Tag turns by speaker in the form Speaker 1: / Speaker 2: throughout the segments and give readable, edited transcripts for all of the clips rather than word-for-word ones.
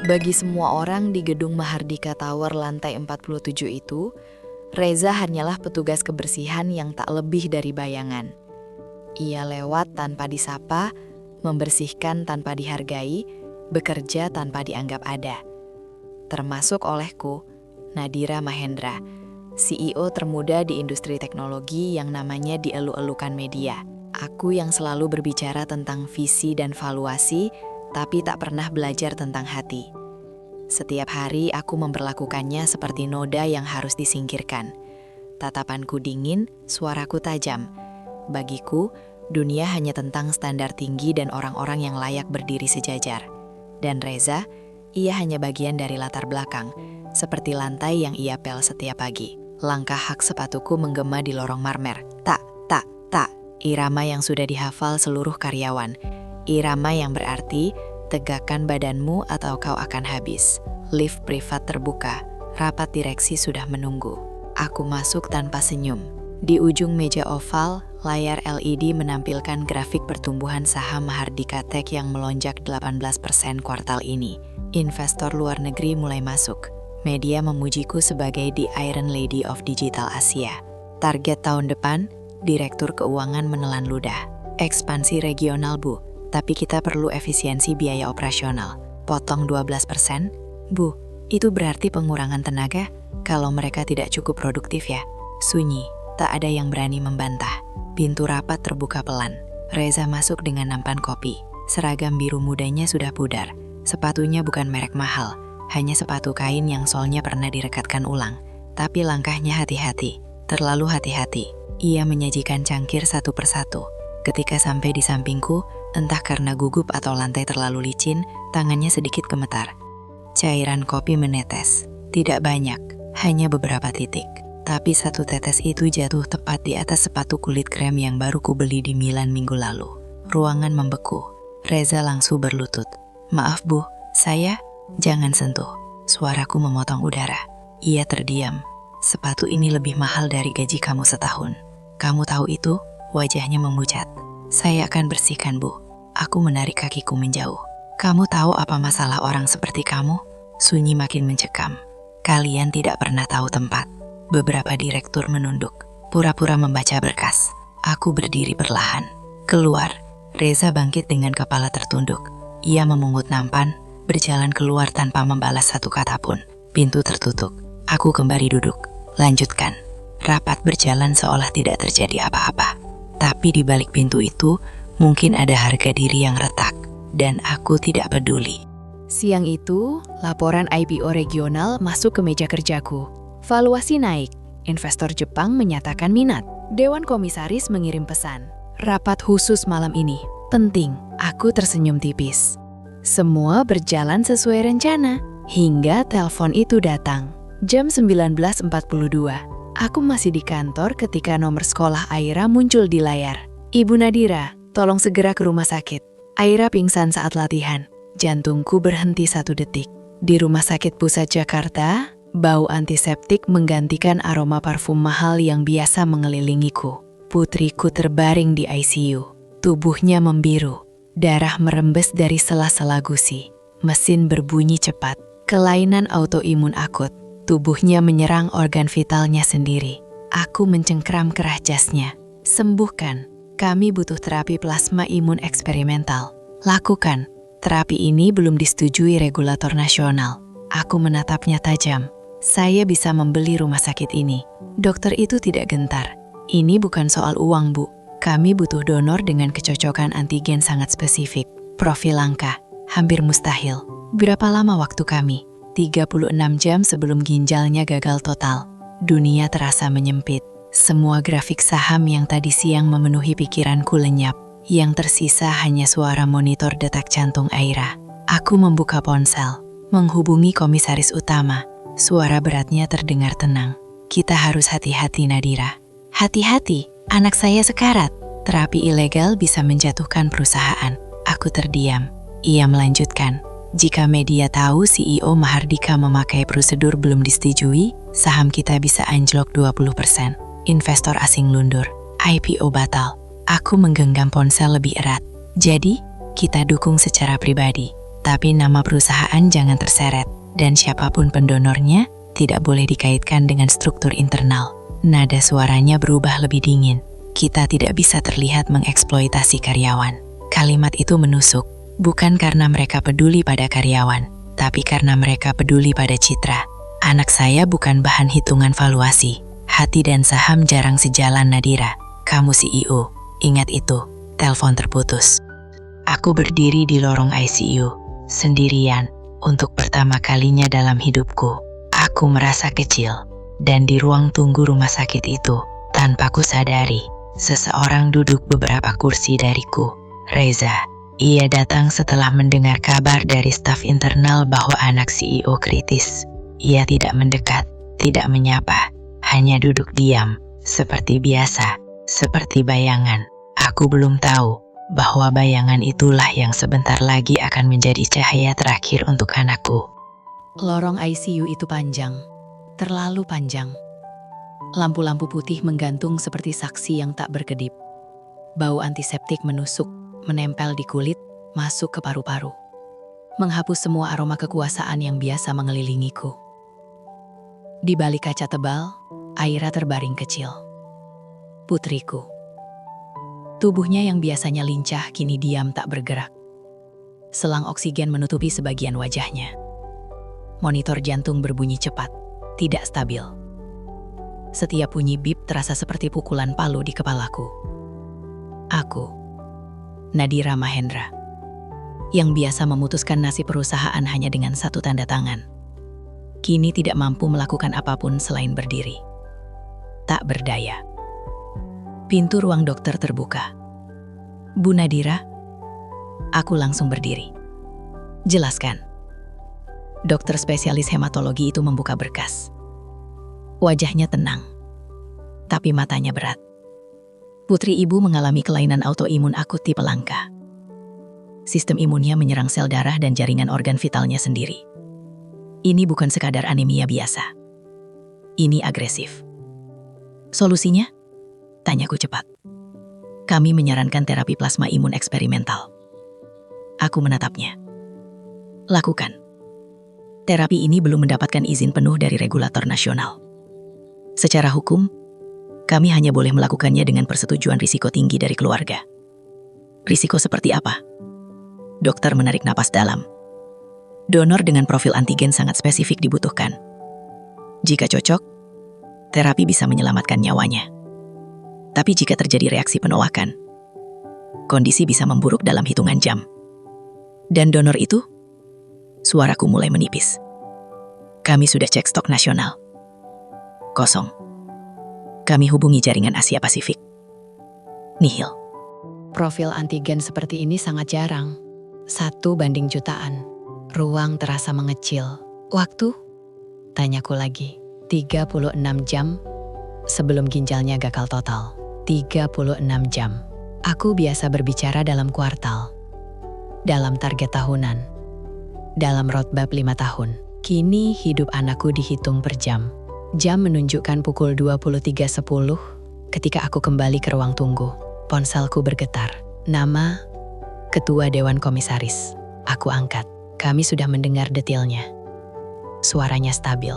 Speaker 1: Bagi semua orang di gedung Mahardika Tower lantai 47 itu, Reza hanyalah petugas kebersihan yang tak lebih dari bayangan. Ia lewat tanpa disapa, membersihkan tanpa dihargai, bekerja tanpa dianggap ada. Termasuk olehku, Nadira Mahendra, CEO termuda di industri teknologi yang namanya dielu-elukan media. Aku yang selalu berbicara tentang visi dan valuasi, tapi tak pernah belajar tentang hati. Setiap hari aku memperlakukannya seperti noda yang harus disingkirkan. Tatapanku dingin, suaraku tajam. Bagiku, dunia hanya tentang standar tinggi dan orang-orang yang layak berdiri sejajar. Dan Reza, ia hanya bagian dari latar belakang, seperti lantai yang ia pel setiap pagi. Langkah hak sepatuku menggema di lorong marmer. Tak, tak, tak. Irama yang sudah dihafal seluruh karyawan. Irama yang berarti, tegakkan badanmu atau kau akan habis. Lift privat terbuka. Rapat direksi sudah menunggu. Aku masuk tanpa senyum. Di ujung meja oval, layar LED menampilkan grafik pertumbuhan saham Mahardika Tech yang melonjak 18% kuartal ini. Investor luar negeri mulai masuk. Media memujiku sebagai the Iron Lady of Digital Asia. Target tahun depan, Direktur Keuangan menelan ludah. Ekspansi regional, Bu. Tapi kita perlu efisiensi biaya operasional. Potong 12%? Bu, itu berarti pengurangan tenaga? Kalau mereka tidak cukup produktif ya? Sunyi, tak ada yang berani membantah. Pintu rapat terbuka pelan. Reza masuk dengan nampan kopi. Seragam biru mudanya sudah pudar. Sepatunya bukan merek mahal, hanya sepatu kain yang solnya pernah direkatkan ulang. Tapi langkahnya hati-hati, terlalu hati-hati. Ia menyajikan cangkir satu persatu. Ketika sampai di sampingku, entah karena gugup atau lantai terlalu licin, tangannya sedikit gemetar. Cairan kopi menetes. Tidak banyak, hanya beberapa titik. Tapi satu tetes itu jatuh tepat di atas sepatu kulit krem yang baru kubeli di Milan minggu lalu. Ruangan membeku. Reza langsung berlutut. Maaf Bu, saya, jangan sentuh. Suaraku memotong udara. Ia terdiam. Sepatu ini lebih mahal dari gaji kamu setahun. Kamu tahu itu? Wajahnya memucat. Saya akan bersihkan, Bu. Aku menarik kakiku menjauh. Kamu tahu apa masalah orang seperti kamu? Sunyi makin mencekam. Kalian tidak pernah tahu tempat. Beberapa direktur menunduk, pura-pura membaca berkas. Aku berdiri perlahan. Keluar. Reza bangkit dengan kepala tertunduk. Ia memungut nampan, berjalan keluar tanpa membalas satu kata pun. Pintu tertutup. Aku kembali duduk. Lanjutkan. Rapat berjalan seolah tidak terjadi apa-apa. Tapi di balik pintu itu, mungkin ada harga diri yang retak. Dan aku tidak peduli.
Speaker 2: Siang itu, laporan IPO regional masuk ke meja kerjaku. Valuasi naik. Investor Jepang menyatakan minat. Dewan Komisaris mengirim pesan. Rapat khusus malam ini. Penting. Aku tersenyum tipis. Semua berjalan sesuai rencana. Hingga telepon itu datang. Jam 19.42. Aku masih di kantor ketika nomor sekolah Aira muncul di layar. Ibu Nadira, tolong segera ke rumah sakit. Aira pingsan saat latihan. Jantungku berhenti 1 detik. Di Rumah Sakit Pusat Jakarta, bau antiseptik menggantikan aroma parfum mahal yang biasa mengelilingiku. Putriku terbaring di ICU. Tubuhnya membiru. Darah merembes dari sela-sela gusi. Mesin berbunyi cepat. Kelainan autoimun akut. Tubuhnya menyerang organ vitalnya sendiri. Aku mencengkram kerah jasnya. Sembuhkan. Kami butuh terapi plasma imun eksperimental. Lakukan. Terapi ini belum disetujui regulator nasional. Aku menatapnya tajam. Saya bisa membeli rumah sakit ini. Dokter itu tidak gentar. Ini bukan soal uang, Bu. Kami butuh donor dengan kecocokan antigen sangat spesifik. Profil langka. Hampir mustahil. Berapa lama waktu kami? 36 jam sebelum ginjalnya gagal total. Dunia terasa menyempit. Semua grafik saham yang tadi siang memenuhi pikiranku lenyap. Yang tersisa hanya suara monitor detak jantung Aira. Aku membuka ponsel, menghubungi komisaris utama. Suara beratnya terdengar tenang. Kita harus hati-hati, Nadira. Hati-hati, anak saya sekarat. Terapi ilegal bisa menjatuhkan perusahaan. Aku terdiam. Ia melanjutkan. Jika media tahu CEO Mahardika memakai prosedur belum disetujui, saham kita bisa anjlok 20%. Investor asing lundur. IPO batal. Aku menggenggam ponsel lebih erat. Jadi, kita dukung secara pribadi. Tapi nama perusahaan jangan terseret, dan siapapun pendonornya tidak boleh dikaitkan dengan struktur internal. Nada suaranya berubah lebih dingin. Kita tidak bisa terlihat mengeksploitasi karyawan. Kalimat itu menusuk, bukan karena mereka peduli pada karyawan, tapi karena mereka peduli pada citra. Anak saya bukan bahan hitungan valuasi. Hati dan saham jarang sejalan, Nadira. Kamu CEO, ingat itu. Telepon terputus. Aku berdiri di lorong ICU, sendirian, untuk pertama kalinya dalam hidupku. Aku merasa kecil, dan di ruang tunggu rumah sakit itu, tanpa ku sadari, seseorang duduk beberapa kursi dariku. Reza. Ia datang setelah mendengar kabar dari staf internal bahwa anak CEO kritis. Ia tidak mendekat, tidak menyapa, hanya duduk diam, seperti biasa, seperti bayangan. Aku belum tahu bahwa bayangan itulah yang sebentar lagi akan menjadi cahaya terakhir untuk anakku.
Speaker 3: Lorong ICU itu panjang, terlalu panjang. Lampu-lampu putih menggantung seperti saksi yang tak berkedip. Bau antiseptik menusuk, menempel di kulit, masuk ke paru-paru. Menghapus semua aroma kekuasaan yang biasa mengelilingiku. Di balik kaca tebal, Aira terbaring kecil. Putriku. Tubuhnya yang biasanya lincah kini diam tak bergerak. Selang oksigen menutupi sebagian wajahnya. Monitor jantung berbunyi cepat, tidak stabil. Setiap bunyi bip terasa seperti pukulan palu di kepalaku. Aku, Nadira Mahendra, yang biasa memutuskan nasib perusahaan hanya dengan satu tanda tangan, kini tidak mampu melakukan apapun selain berdiri. Tak berdaya. Pintu ruang dokter terbuka. Bu Nadira, aku langsung berdiri. Jelaskan. Dokter spesialis hematologi itu membuka berkas. Wajahnya tenang, tapi matanya berat. Putri ibu mengalami kelainan autoimun akut tipe langka. Sistem imunnya menyerang sel darah dan jaringan organ vitalnya sendiri. Ini bukan sekadar anemia biasa. Ini agresif. Solusinya? Tanyaku cepat. Kami menyarankan terapi plasma imun eksperimental. Aku menatapnya. Lakukan. Terapi ini belum mendapatkan izin penuh dari regulator nasional. Secara hukum, kami hanya boleh melakukannya dengan persetujuan risiko tinggi dari keluarga. Risiko seperti apa? Dokter menarik napas dalam. Donor dengan profil antigen sangat spesifik dibutuhkan. Jika cocok, terapi bisa menyelamatkan nyawanya. Tapi jika terjadi reaksi penolakan, kondisi bisa memburuk dalam hitungan jam. Dan donor itu, suaraku mulai menipis. Kami sudah cek stok nasional. Kosong. Kami hubungi jaringan Asia Pasifik. Nihil. Profil antigen seperti ini sangat jarang. 1 banding jutaan. Ruang terasa mengecil. Waktu? Tanyaku lagi. 36 jam sebelum ginjalnya gagal total. 36 jam. Aku biasa berbicara dalam kuartal. Dalam target tahunan. Dalam roadmap 5 tahun. Kini hidup anakku dihitung per jam. Jam menunjukkan pukul 23.10 ketika aku kembali ke ruang tunggu. Ponselku bergetar. Nama, Ketua Dewan Komisaris. Aku angkat. Kami sudah mendengar detailnya. Suaranya stabil.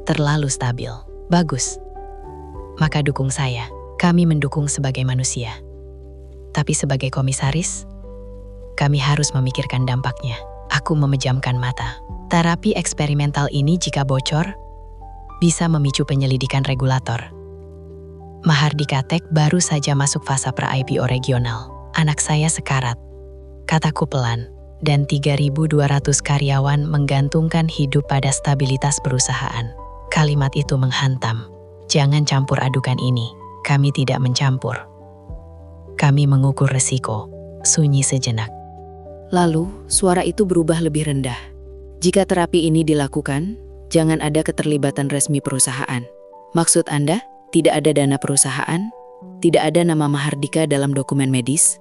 Speaker 3: Terlalu stabil. Bagus. Maka dukung saya. Kami mendukung sebagai manusia. Tapi sebagai komisaris, kami harus memikirkan dampaknya. Aku memejamkan mata. Terapi eksperimental ini jika bocor, bisa memicu penyelidikan regulator. Mahardika Tech baru saja masuk fase pra-IPO regional. Anak saya sekarat. Kataku pelan. Dan 3.200 karyawan menggantungkan hidup pada stabilitas perusahaan. Kalimat itu menghantam. Jangan campur adukan ini. Kami tidak mencampur. Kami mengukur resiko. Sunyi sejenak.
Speaker 1: Lalu, suara itu berubah lebih rendah. Jika terapi ini dilakukan, jangan ada keterlibatan resmi perusahaan. Maksud Anda, tidak ada dana perusahaan, tidak ada nama Mahardika dalam dokumen medis,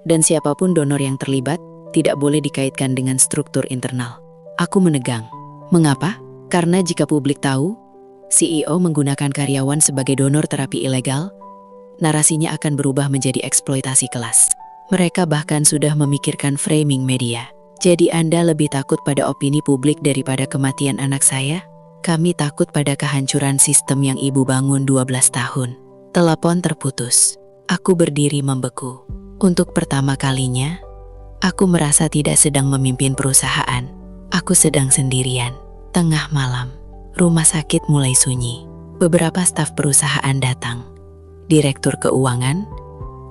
Speaker 1: dan siapapun donor yang terlibat tidak boleh dikaitkan dengan struktur internal. Aku menegang. Mengapa? Karena jika publik tahu, CEO menggunakan karyawan sebagai donor terapi ilegal, narasinya akan berubah menjadi eksploitasi kelas. Mereka bahkan sudah memikirkan framing media.
Speaker 3: Jadi Anda lebih takut pada opini publik daripada kematian anak saya? Kami takut pada kehancuran sistem yang ibu bangun 12 tahun. Telepon terputus. Aku berdiri membeku. Untuk pertama kalinya, aku merasa tidak sedang memimpin perusahaan. Aku sedang sendirian. Tengah malam, rumah sakit mulai sunyi. Beberapa staf perusahaan datang. Direktur keuangan,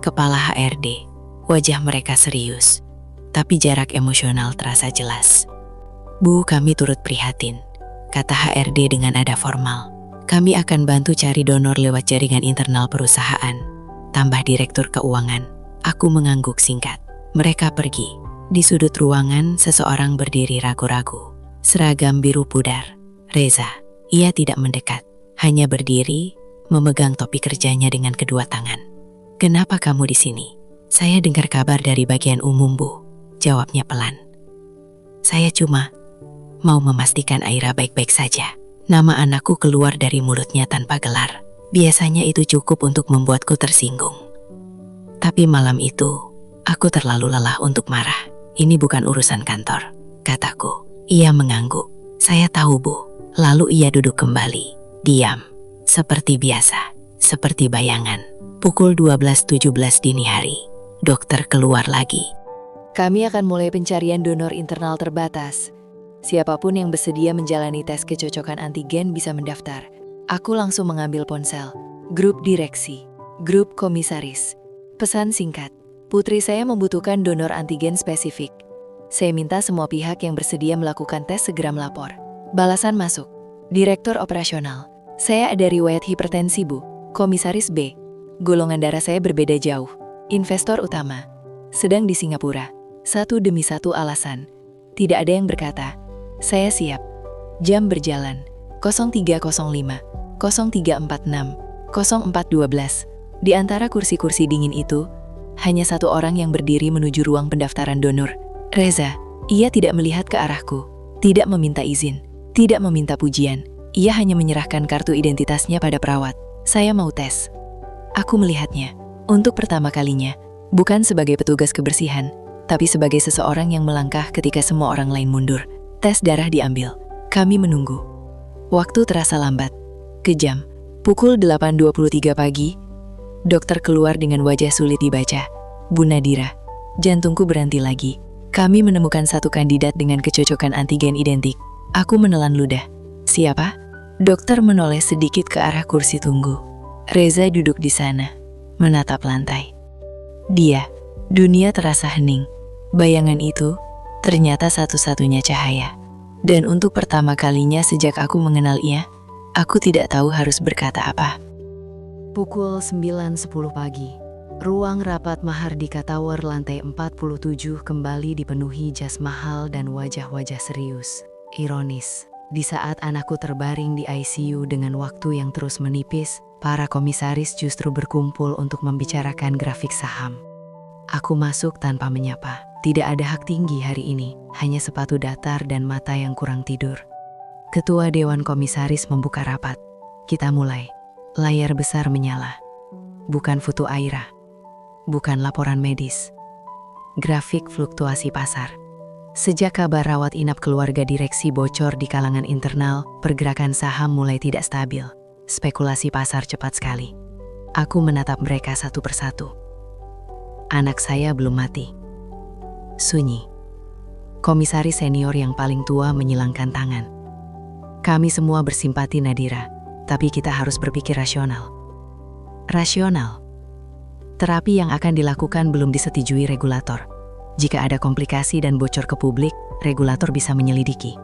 Speaker 3: kepala HRD. Wajah mereka serius, tapi jarak emosional terasa jelas. Bu, kami turut prihatin, kata HRD dengan nada formal. Kami akan bantu cari donor lewat jaringan internal perusahaan, tambah direktur keuangan. Aku mengangguk singkat. Mereka pergi. Di sudut ruangan, seseorang berdiri ragu-ragu. Seragam biru pudar. Reza. Ia tidak mendekat. Hanya berdiri, memegang topi kerjanya dengan kedua tangan. Kenapa kamu di sini? Saya dengar kabar dari bagian umum, Bu. Jawabnya pelan. Saya cuma mau memastikan Aira baik-baik saja. Nama anakku keluar dari mulutnya tanpa gelar. Biasanya itu cukup untuk membuatku tersinggung. Tapi malam itu, aku terlalu lelah untuk marah. Ini bukan urusan kantor, kataku. Ia mengangguk. Saya tahu, Bu. Lalu ia duduk kembali. Diam. Seperti biasa. Seperti bayangan. Pukul 12.17 dini hari. Dokter keluar lagi.
Speaker 2: Kami akan mulai pencarian donor internal terbatas. Siapapun yang bersedia menjalani tes kecocokan antigen bisa mendaftar. Aku langsung mengambil ponsel. Grup direksi. Grup komisaris. Pesan singkat. Putri saya membutuhkan donor antigen spesifik. Saya minta semua pihak yang bersedia melakukan tes segera melapor. Balasan masuk. Direktur operasional. Saya ada riwayat hipertensi, Bu. Komisaris B. Golongan darah saya berbeda jauh. Investor utama. Sedang di Singapura. Satu demi satu alasan. Tidak ada yang berkata, saya siap. Jam berjalan. 03.05, 03.46, 04.12. Di antara kursi-kursi dingin itu, hanya satu orang yang berdiri menuju ruang pendaftaran donor. Reza. Ia tidak melihat ke arahku. Tidak meminta izin. Tidak meminta pujian. Ia hanya menyerahkan kartu identitasnya pada perawat. Saya mau tes. Aku melihatnya. Untuk pertama kalinya. Bukan sebagai petugas kebersihan, tapi sebagai seseorang yang melangkah ketika semua orang lain mundur. Tes darah diambil. Kami menunggu. Waktu terasa lambat. Kejam. Pukul 8.23 pagi. Dokter keluar dengan wajah sulit dibaca. Bu Nadira. Jantungku berhenti lagi. Kami menemukan satu kandidat dengan kecocokan antigen identik. Aku menelan ludah. Siapa? Dokter menoleh sedikit ke arah kursi tunggu. Reza duduk di sana, menatap lantai. Dia. Dunia terasa hening. Bayangan itu ternyata satu-satunya cahaya. Dan untuk pertama kalinya sejak aku mengenal ia, aku tidak tahu harus berkata apa. Pukul 9.10 pagi. Ruang rapat Mahardika Tower lantai 47 kembali dipenuhi jas mahal dan wajah-wajah serius. Ironis, di saat anakku terbaring di ICU dengan waktu yang terus menipis, para komisaris justru berkumpul untuk membicarakan grafik saham. Aku masuk tanpa menyapa. Tidak ada hak tinggi hari ini, hanya sepatu datar dan mata yang kurang tidur. Ketua Dewan Komisaris membuka rapat. Kita mulai. Layar besar menyala. Bukan foto Aira. Bukan laporan medis. Grafik fluktuasi pasar. Sejak kabar rawat inap keluarga direksi bocor di kalangan internal, pergerakan saham mulai tidak stabil. Spekulasi pasar cepat sekali. Aku menatap mereka satu persatu. Anak saya belum mati. Sunyi. Komisaris senior yang paling tua menyilangkan tangan. Kami semua bersimpati Nadira, tapi kita harus berpikir rasional. Rasional. Terapi yang akan dilakukan belum disetujui regulator. Jika ada komplikasi dan bocor ke publik, regulator bisa menyelidiki.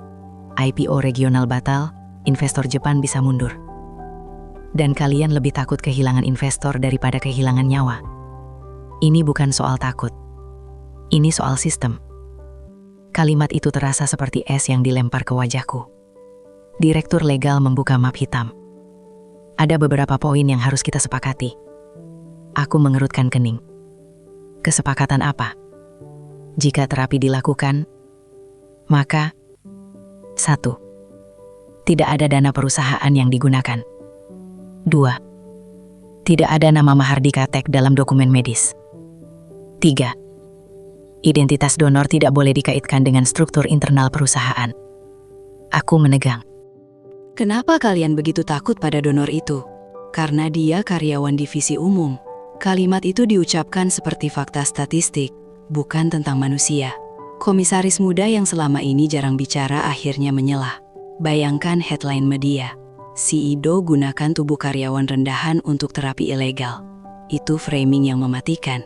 Speaker 2: IPO regional batal, investor Jepang bisa mundur. Dan kalian lebih takut kehilangan investor daripada kehilangan nyawa. Ini bukan soal takut. Ini soal sistem. Kalimat itu terasa seperti es yang dilempar ke wajahku. Direktur legal membuka map hitam. Ada beberapa poin yang harus kita sepakati. Aku mengerutkan kening. Kesepakatan apa? Jika terapi dilakukan, maka 1. Tidak ada dana perusahaan yang digunakan. 2. Tidak ada nama Mahardika Tech dalam dokumen medis. 3.
Speaker 3: Identitas donor tidak boleh dikaitkan dengan struktur internal perusahaan. Aku menegang.
Speaker 2: Kenapa kalian begitu takut pada donor itu? Karena dia karyawan divisi umum. Kalimat itu diucapkan seperti fakta statistik, bukan tentang manusia. Komisaris muda yang selama ini jarang bicara akhirnya menyelah. Bayangkan headline media. CEO gunakan tubuh karyawan rendahan untuk terapi ilegal. Itu framing yang mematikan.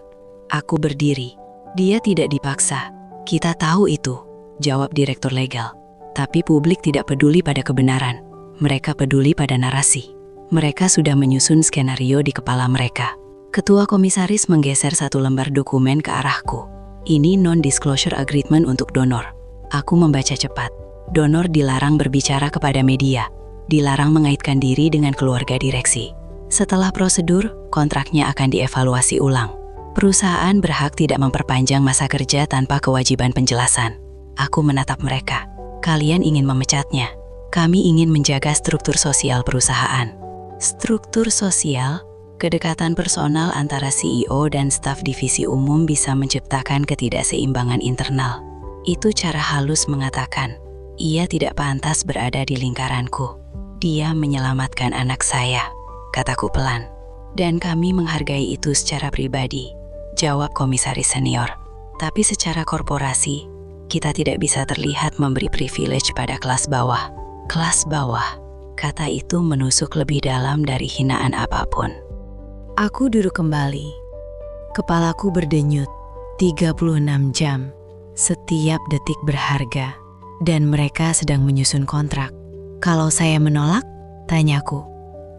Speaker 2: Aku berdiri. Dia tidak dipaksa. Kita tahu itu, jawab direktur legal. Tapi publik tidak peduli pada kebenaran. Mereka peduli pada narasi. Mereka sudah menyusun skenario di kepala mereka. Ketua komisaris menggeser satu lembar dokumen ke arahku. Ini non-disclosure agreement untuk donor. Aku membaca cepat. Donor dilarang berbicara kepada media. Dilarang mengaitkan diri dengan keluarga direksi. Setelah prosedur, kontraknya akan dievaluasi ulang. Perusahaan berhak tidak memperpanjang masa kerja tanpa kewajiban penjelasan. Aku menatap mereka. Kalian ingin memecatnya. Kami ingin menjaga struktur sosial perusahaan. Struktur sosial? Kedekatan personal antara CEO dan staf divisi umum bisa menciptakan ketidakseimbangan internal. Itu cara halus mengatakan, ia tidak pantas berada di lingkaranku. Dia menyelamatkan anak saya, kataku pelan. Dan kami menghargai itu secara pribadi, jawab komisaris senior. Tapi secara korporasi, kita tidak bisa terlihat memberi privilege pada kelas bawah. Kelas bawah, kata itu menusuk lebih dalam dari hinaan apapun. Aku duduk kembali. Kepalaku berdenyut. 36 jam. Setiap detik berharga. Dan mereka sedang menyusun kontrak. Kalau saya menolak? Tanyaku.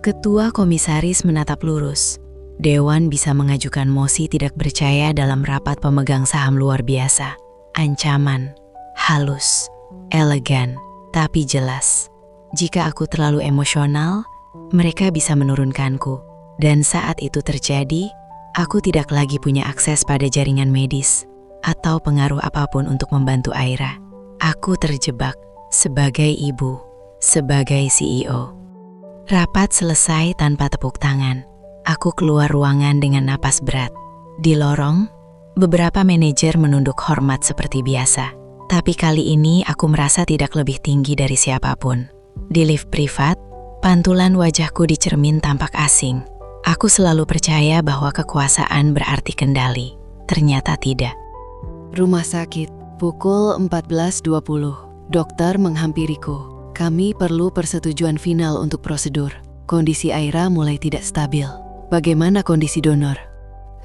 Speaker 2: Ketua komisaris menatap lurus. Dewan bisa mengajukan mosi tidak percaya dalam rapat pemegang saham luar biasa. Ancaman. Halus. Elegan. Tapi jelas. Jika aku terlalu emosional, mereka bisa menurunkanku. Dan saat itu terjadi, aku tidak lagi punya akses pada jaringan medis atau pengaruh apapun untuk membantu Aira. Aku terjebak sebagai ibu, sebagai CEO. Rapat selesai tanpa tepuk tangan. Aku keluar ruangan dengan napas berat. Di lorong, beberapa manajer menunduk hormat seperti biasa. Tapi kali ini aku merasa tidak lebih tinggi dari siapapun. Di lift privat, pantulan wajahku di cermin tampak asing. Aku selalu percaya bahwa kekuasaan berarti kendali. Ternyata tidak. Rumah sakit, pukul 14.20. Dokter menghampiriku. Kami perlu persetujuan final untuk prosedur. Kondisi Aira mulai tidak stabil. Bagaimana kondisi donor?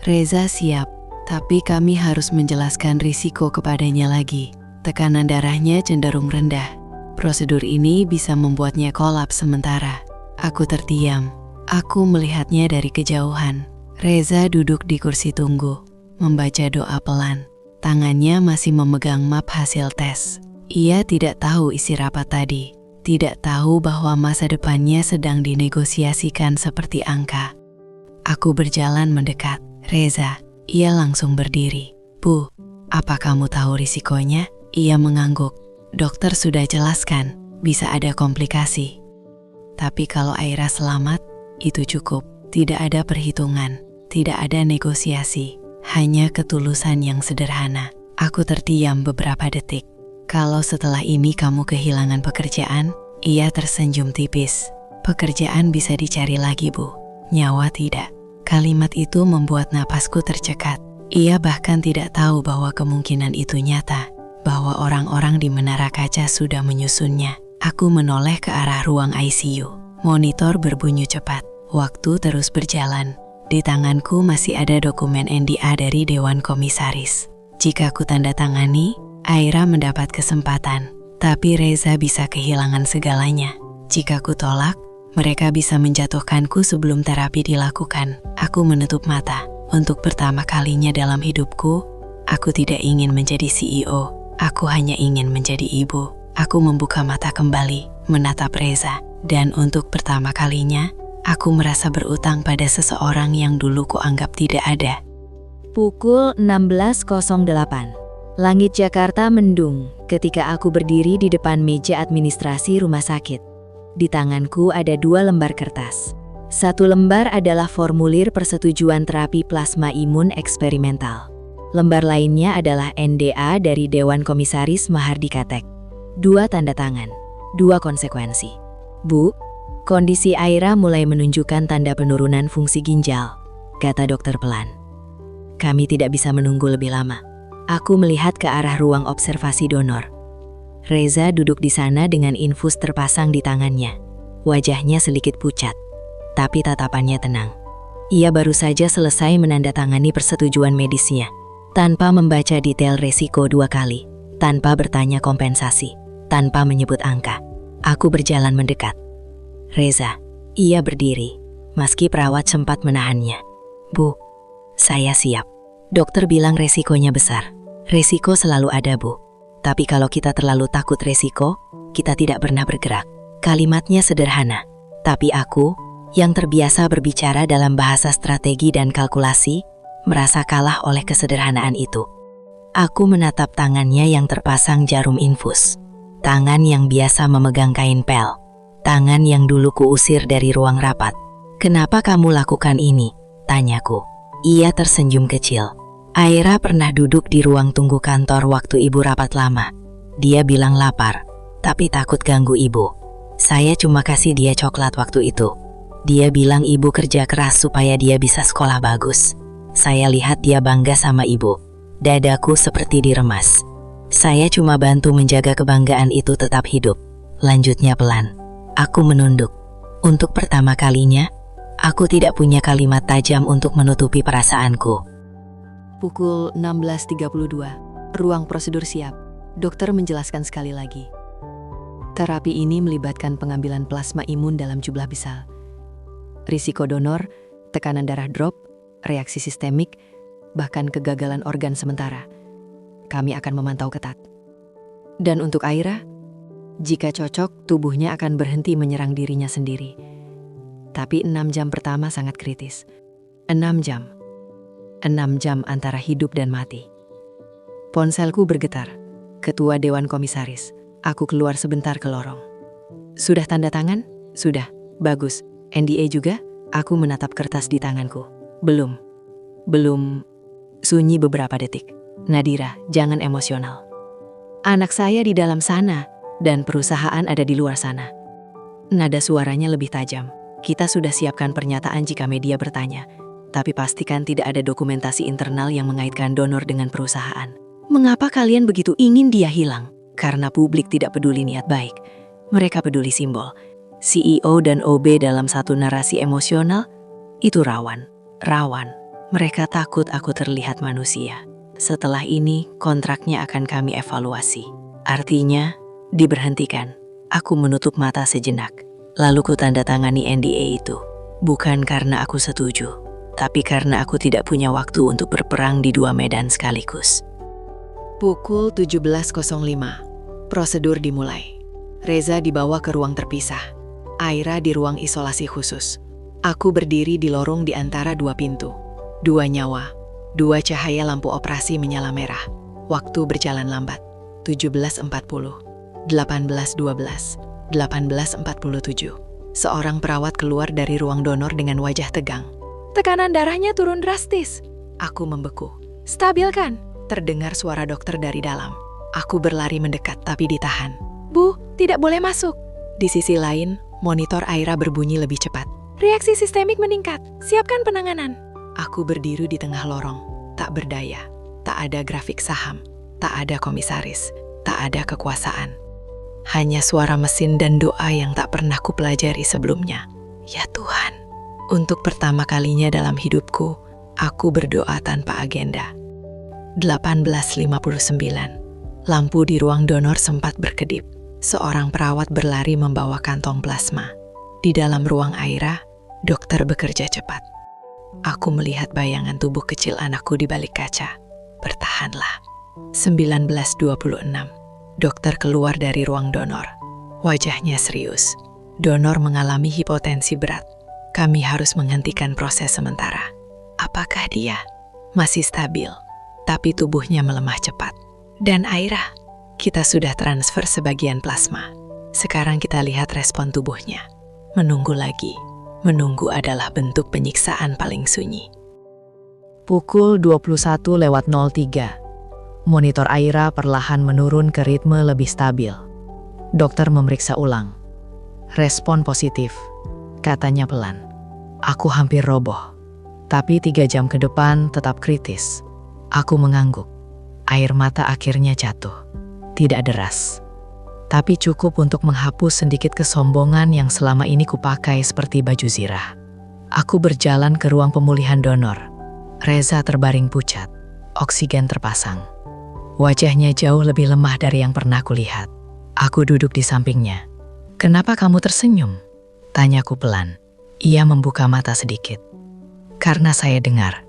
Speaker 2: Reza siap, tapi kami harus menjelaskan risiko kepadanya lagi. Tekanan darahnya cenderung rendah. Prosedur ini bisa membuatnya kolaps sementara. Aku terdiam. Aku melihatnya dari kejauhan. Reza duduk di kursi tunggu, membaca doa pelan. Tangannya masih memegang map hasil tes. Ia tidak tahu isi rapat tadi. Tidak tahu bahwa masa depannya sedang dinegosiasikan seperti angka. Aku berjalan mendekat. Reza, ia langsung berdiri. Bu, apa kamu tahu risikonya? Ia mengangguk. Dokter sudah jelaskan, bisa ada komplikasi. Tapi kalau Aira selamat, itu cukup. Tidak ada perhitungan, tidak ada negosiasi, hanya ketulusan yang sederhana. Aku terdiam beberapa detik. Kalau setelah ini kamu kehilangan pekerjaan, ia tersenyum tipis. Pekerjaan bisa dicari lagi, Bu. Nyawa tidak. Kalimat itu membuat napasku tercekat. Ia bahkan tidak tahu bahwa kemungkinan itu nyata, bahwa orang-orang di menara kaca sudah menyusunnya. Aku menoleh ke arah ruang ICU. Monitor berbunyi cepat. Waktu terus berjalan. Di tanganku masih ada dokumen NDA dari Dewan Komisaris. Jika aku tanda tangani, Aira mendapat kesempatan. Tapi Reza bisa kehilangan segalanya. Jika aku tolak, mereka bisa menjatuhkanku sebelum terapi dilakukan. Aku menutup mata. Untuk pertama kalinya dalam hidupku, aku tidak ingin menjadi CEO. Aku hanya ingin menjadi ibu. Aku membuka mata kembali, menatap Reza. Dan untuk pertama kalinya, aku merasa berutang pada seseorang yang dulu kuanggap tidak ada.
Speaker 1: Pukul 16.08. Langit Jakarta mendung ketika aku berdiri di depan meja administrasi rumah sakit. Di tanganku ada 2 lembar kertas. Satu lembar adalah formulir persetujuan terapi plasma imun eksperimental.
Speaker 2: Lembar lainnya adalah NDA dari Dewan Komisaris Mahardika Tek. 2 tanda tangan, 2 konsekuensi. Bu, kondisi Aira mulai menunjukkan tanda penurunan fungsi ginjal, kata dokter pelan. Kami tidak bisa menunggu lebih lama. Aku melihat ke arah ruang observasi donor. Reza duduk di sana dengan infus terpasang di tangannya. Wajahnya sedikit pucat, tapi tatapannya tenang. Ia baru saja selesai menandatangani persetujuan medisnya, tanpa membaca detail resiko 2 kali, tanpa bertanya kompensasi, tanpa menyebut angka. Aku berjalan mendekat. Reza, ia berdiri, meski perawat sempat menahannya. Bu, saya siap. Dokter bilang resikonya besar. Resiko selalu ada, Bu. Tapi kalau kita terlalu takut resiko, kita tidak pernah bergerak. Kalimatnya sederhana, tapi aku, yang terbiasa berbicara dalam bahasa strategi dan kalkulasi, merasa kalah oleh kesederhanaan itu. Aku menatap tangannya yang terpasang jarum infus. Tangan yang biasa memegang kain pel. Tangan yang dulu kuusir dari ruang rapat. Kenapa kamu lakukan ini? Tanyaku. Ia tersenyum kecil. Aira pernah duduk di ruang tunggu kantor waktu ibu rapat lama. Dia bilang lapar, tapi takut ganggu ibu. Saya cuma kasih dia coklat waktu itu. Dia bilang ibu kerja keras supaya dia bisa sekolah bagus. Saya lihat dia bangga sama ibu. Dadaku seperti diremas. Saya cuma bantu menjaga kebanggaan itu tetap hidup. Lanjutnya pelan. Aku menunduk. Untuk pertama kalinya, aku tidak punya kalimat tajam untuk menutupi perasaanku.
Speaker 3: Pukul 16.32, ruang prosedur siap. Dokter menjelaskan sekali lagi. Terapi ini melibatkan pengambilan plasma imun dalam jumlah besar. Risiko donor, tekanan darah drop, reaksi sistemik, bahkan kegagalan organ sementara. Kami akan memantau ketat. Dan untuk Aira, jika cocok, tubuhnya akan berhenti menyerang dirinya sendiri. Tapi 6 jam pertama sangat kritis. 6 jam. 6 jam antara hidup dan mati. Ponselku bergetar. Ketua Dewan Komisaris. Aku keluar sebentar ke lorong. Sudah tanda tangan? Sudah. Bagus. NDA juga? Aku menatap kertas di tanganku. Belum. Sunyi beberapa detik. Nadira, jangan emosional. Anak saya di dalam sana, dan perusahaan ada di luar sana. Nada suaranya lebih tajam. Kita sudah siapkan pernyataan jika media bertanya. Tapi pastikan tidak ada dokumentasi internal yang mengaitkan donor dengan perusahaan. Mengapa kalian begitu ingin dia hilang? Karena publik tidak peduli niat baik. Mereka peduli simbol. CEO dan OB dalam satu narasi emosional, itu rawan. Mereka takut aku terlihat manusia. Setelah ini, kontraknya akan kami evaluasi. Artinya, diberhentikan. Aku menutup mata sejenak. Lalu ku tanda tangani NDA itu. Bukan karena aku setuju, tapi karena aku tidak punya waktu untuk berperang di 2 medan sekaligus.
Speaker 1: Pukul 17.05. Prosedur dimulai. Reza dibawa ke ruang terpisah. Aira di ruang isolasi khusus. Aku berdiri di lorong di antara 2 pintu. 2 nyawa. 2 cahaya lampu operasi menyala merah. Waktu berjalan lambat. 17.40. 18.12. 18.47. Seorang perawat keluar dari ruang donor dengan wajah tegang. Tekanan darahnya turun drastis. Aku membeku. Stabilkan. Terdengar suara dokter dari dalam. Aku berlari mendekat tapi ditahan. Bu, tidak boleh masuk. Di sisi lain, monitor Aira berbunyi lebih cepat. Reaksi sistemik meningkat. Siapkan penanganan. Aku berdiri di tengah lorong. Tak berdaya. Tak ada grafik saham. Tak ada komisaris. Tak ada kekuasaan. Hanya suara mesin dan doa yang tak pernah kupelajari sebelumnya. Ya Tuhan. Untuk pertama kalinya dalam hidupku, aku berdoa tanpa agenda. 18.59. Lampu di ruang donor sempat berkedip. Seorang perawat berlari membawa kantong plasma. Di dalam ruang Aira, dokter bekerja cepat. Aku melihat bayangan tubuh kecil anakku di balik kaca. Bertahanlah. 19.26. Dokter keluar dari ruang donor. Wajahnya serius. Donor mengalami hipotensi berat. Kami harus menghentikan proses sementara. Apakah dia masih stabil? Tapi tubuhnya melemah cepat. Dan Aira, kita sudah transfer sebagian plasma. Sekarang kita lihat respon tubuhnya. Menunggu lagi. Menunggu adalah bentuk penyiksaan paling sunyi.
Speaker 2: Pukul 21:03. Monitor Aira perlahan menurun ke ritme lebih stabil. Dokter memeriksa ulang. Respon positif, katanya pelan. Aku hampir roboh. Tapi 3 jam ke depan tetap kritis. Aku mengangguk. Air mata akhirnya jatuh. Tidak deras. Tapi cukup untuk menghapus sedikit kesombongan yang selama ini kupakai seperti baju zirah. Aku berjalan ke ruang pemulihan donor. Reza terbaring pucat. Oksigen terpasang. Wajahnya jauh lebih lemah dari yang pernah kulihat. Aku duduk di sampingnya. "Kenapa kamu tersenyum?" tanyaku pelan. Ia membuka mata sedikit. "Karena saya dengar."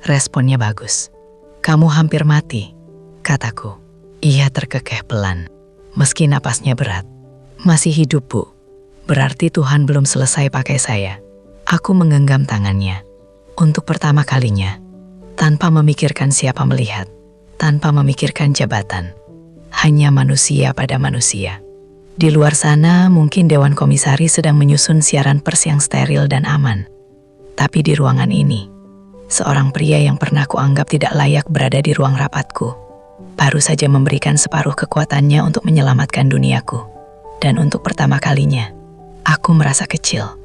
Speaker 2: Responnya bagus. "Kamu hampir mati," kataku. Ia terkekeh pelan. Meski napasnya berat. "Masih hidup, Bu. Berarti Tuhan belum selesai pakai saya." Aku menggenggam tangannya. Untuk pertama kalinya. Tanpa memikirkan siapa melihat. Tanpa memikirkan jabatan. Hanya manusia pada manusia. Di luar sana mungkin Dewan Komisaris sedang menyusun siaran pers yang steril dan aman. Tapi di ruangan ini, seorang pria yang pernah kuanggap tidak layak berada di ruang rapatku, baru saja memberikan separuh kekuatannya untuk menyelamatkan duniaku. Dan untuk pertama kalinya, aku merasa kecil.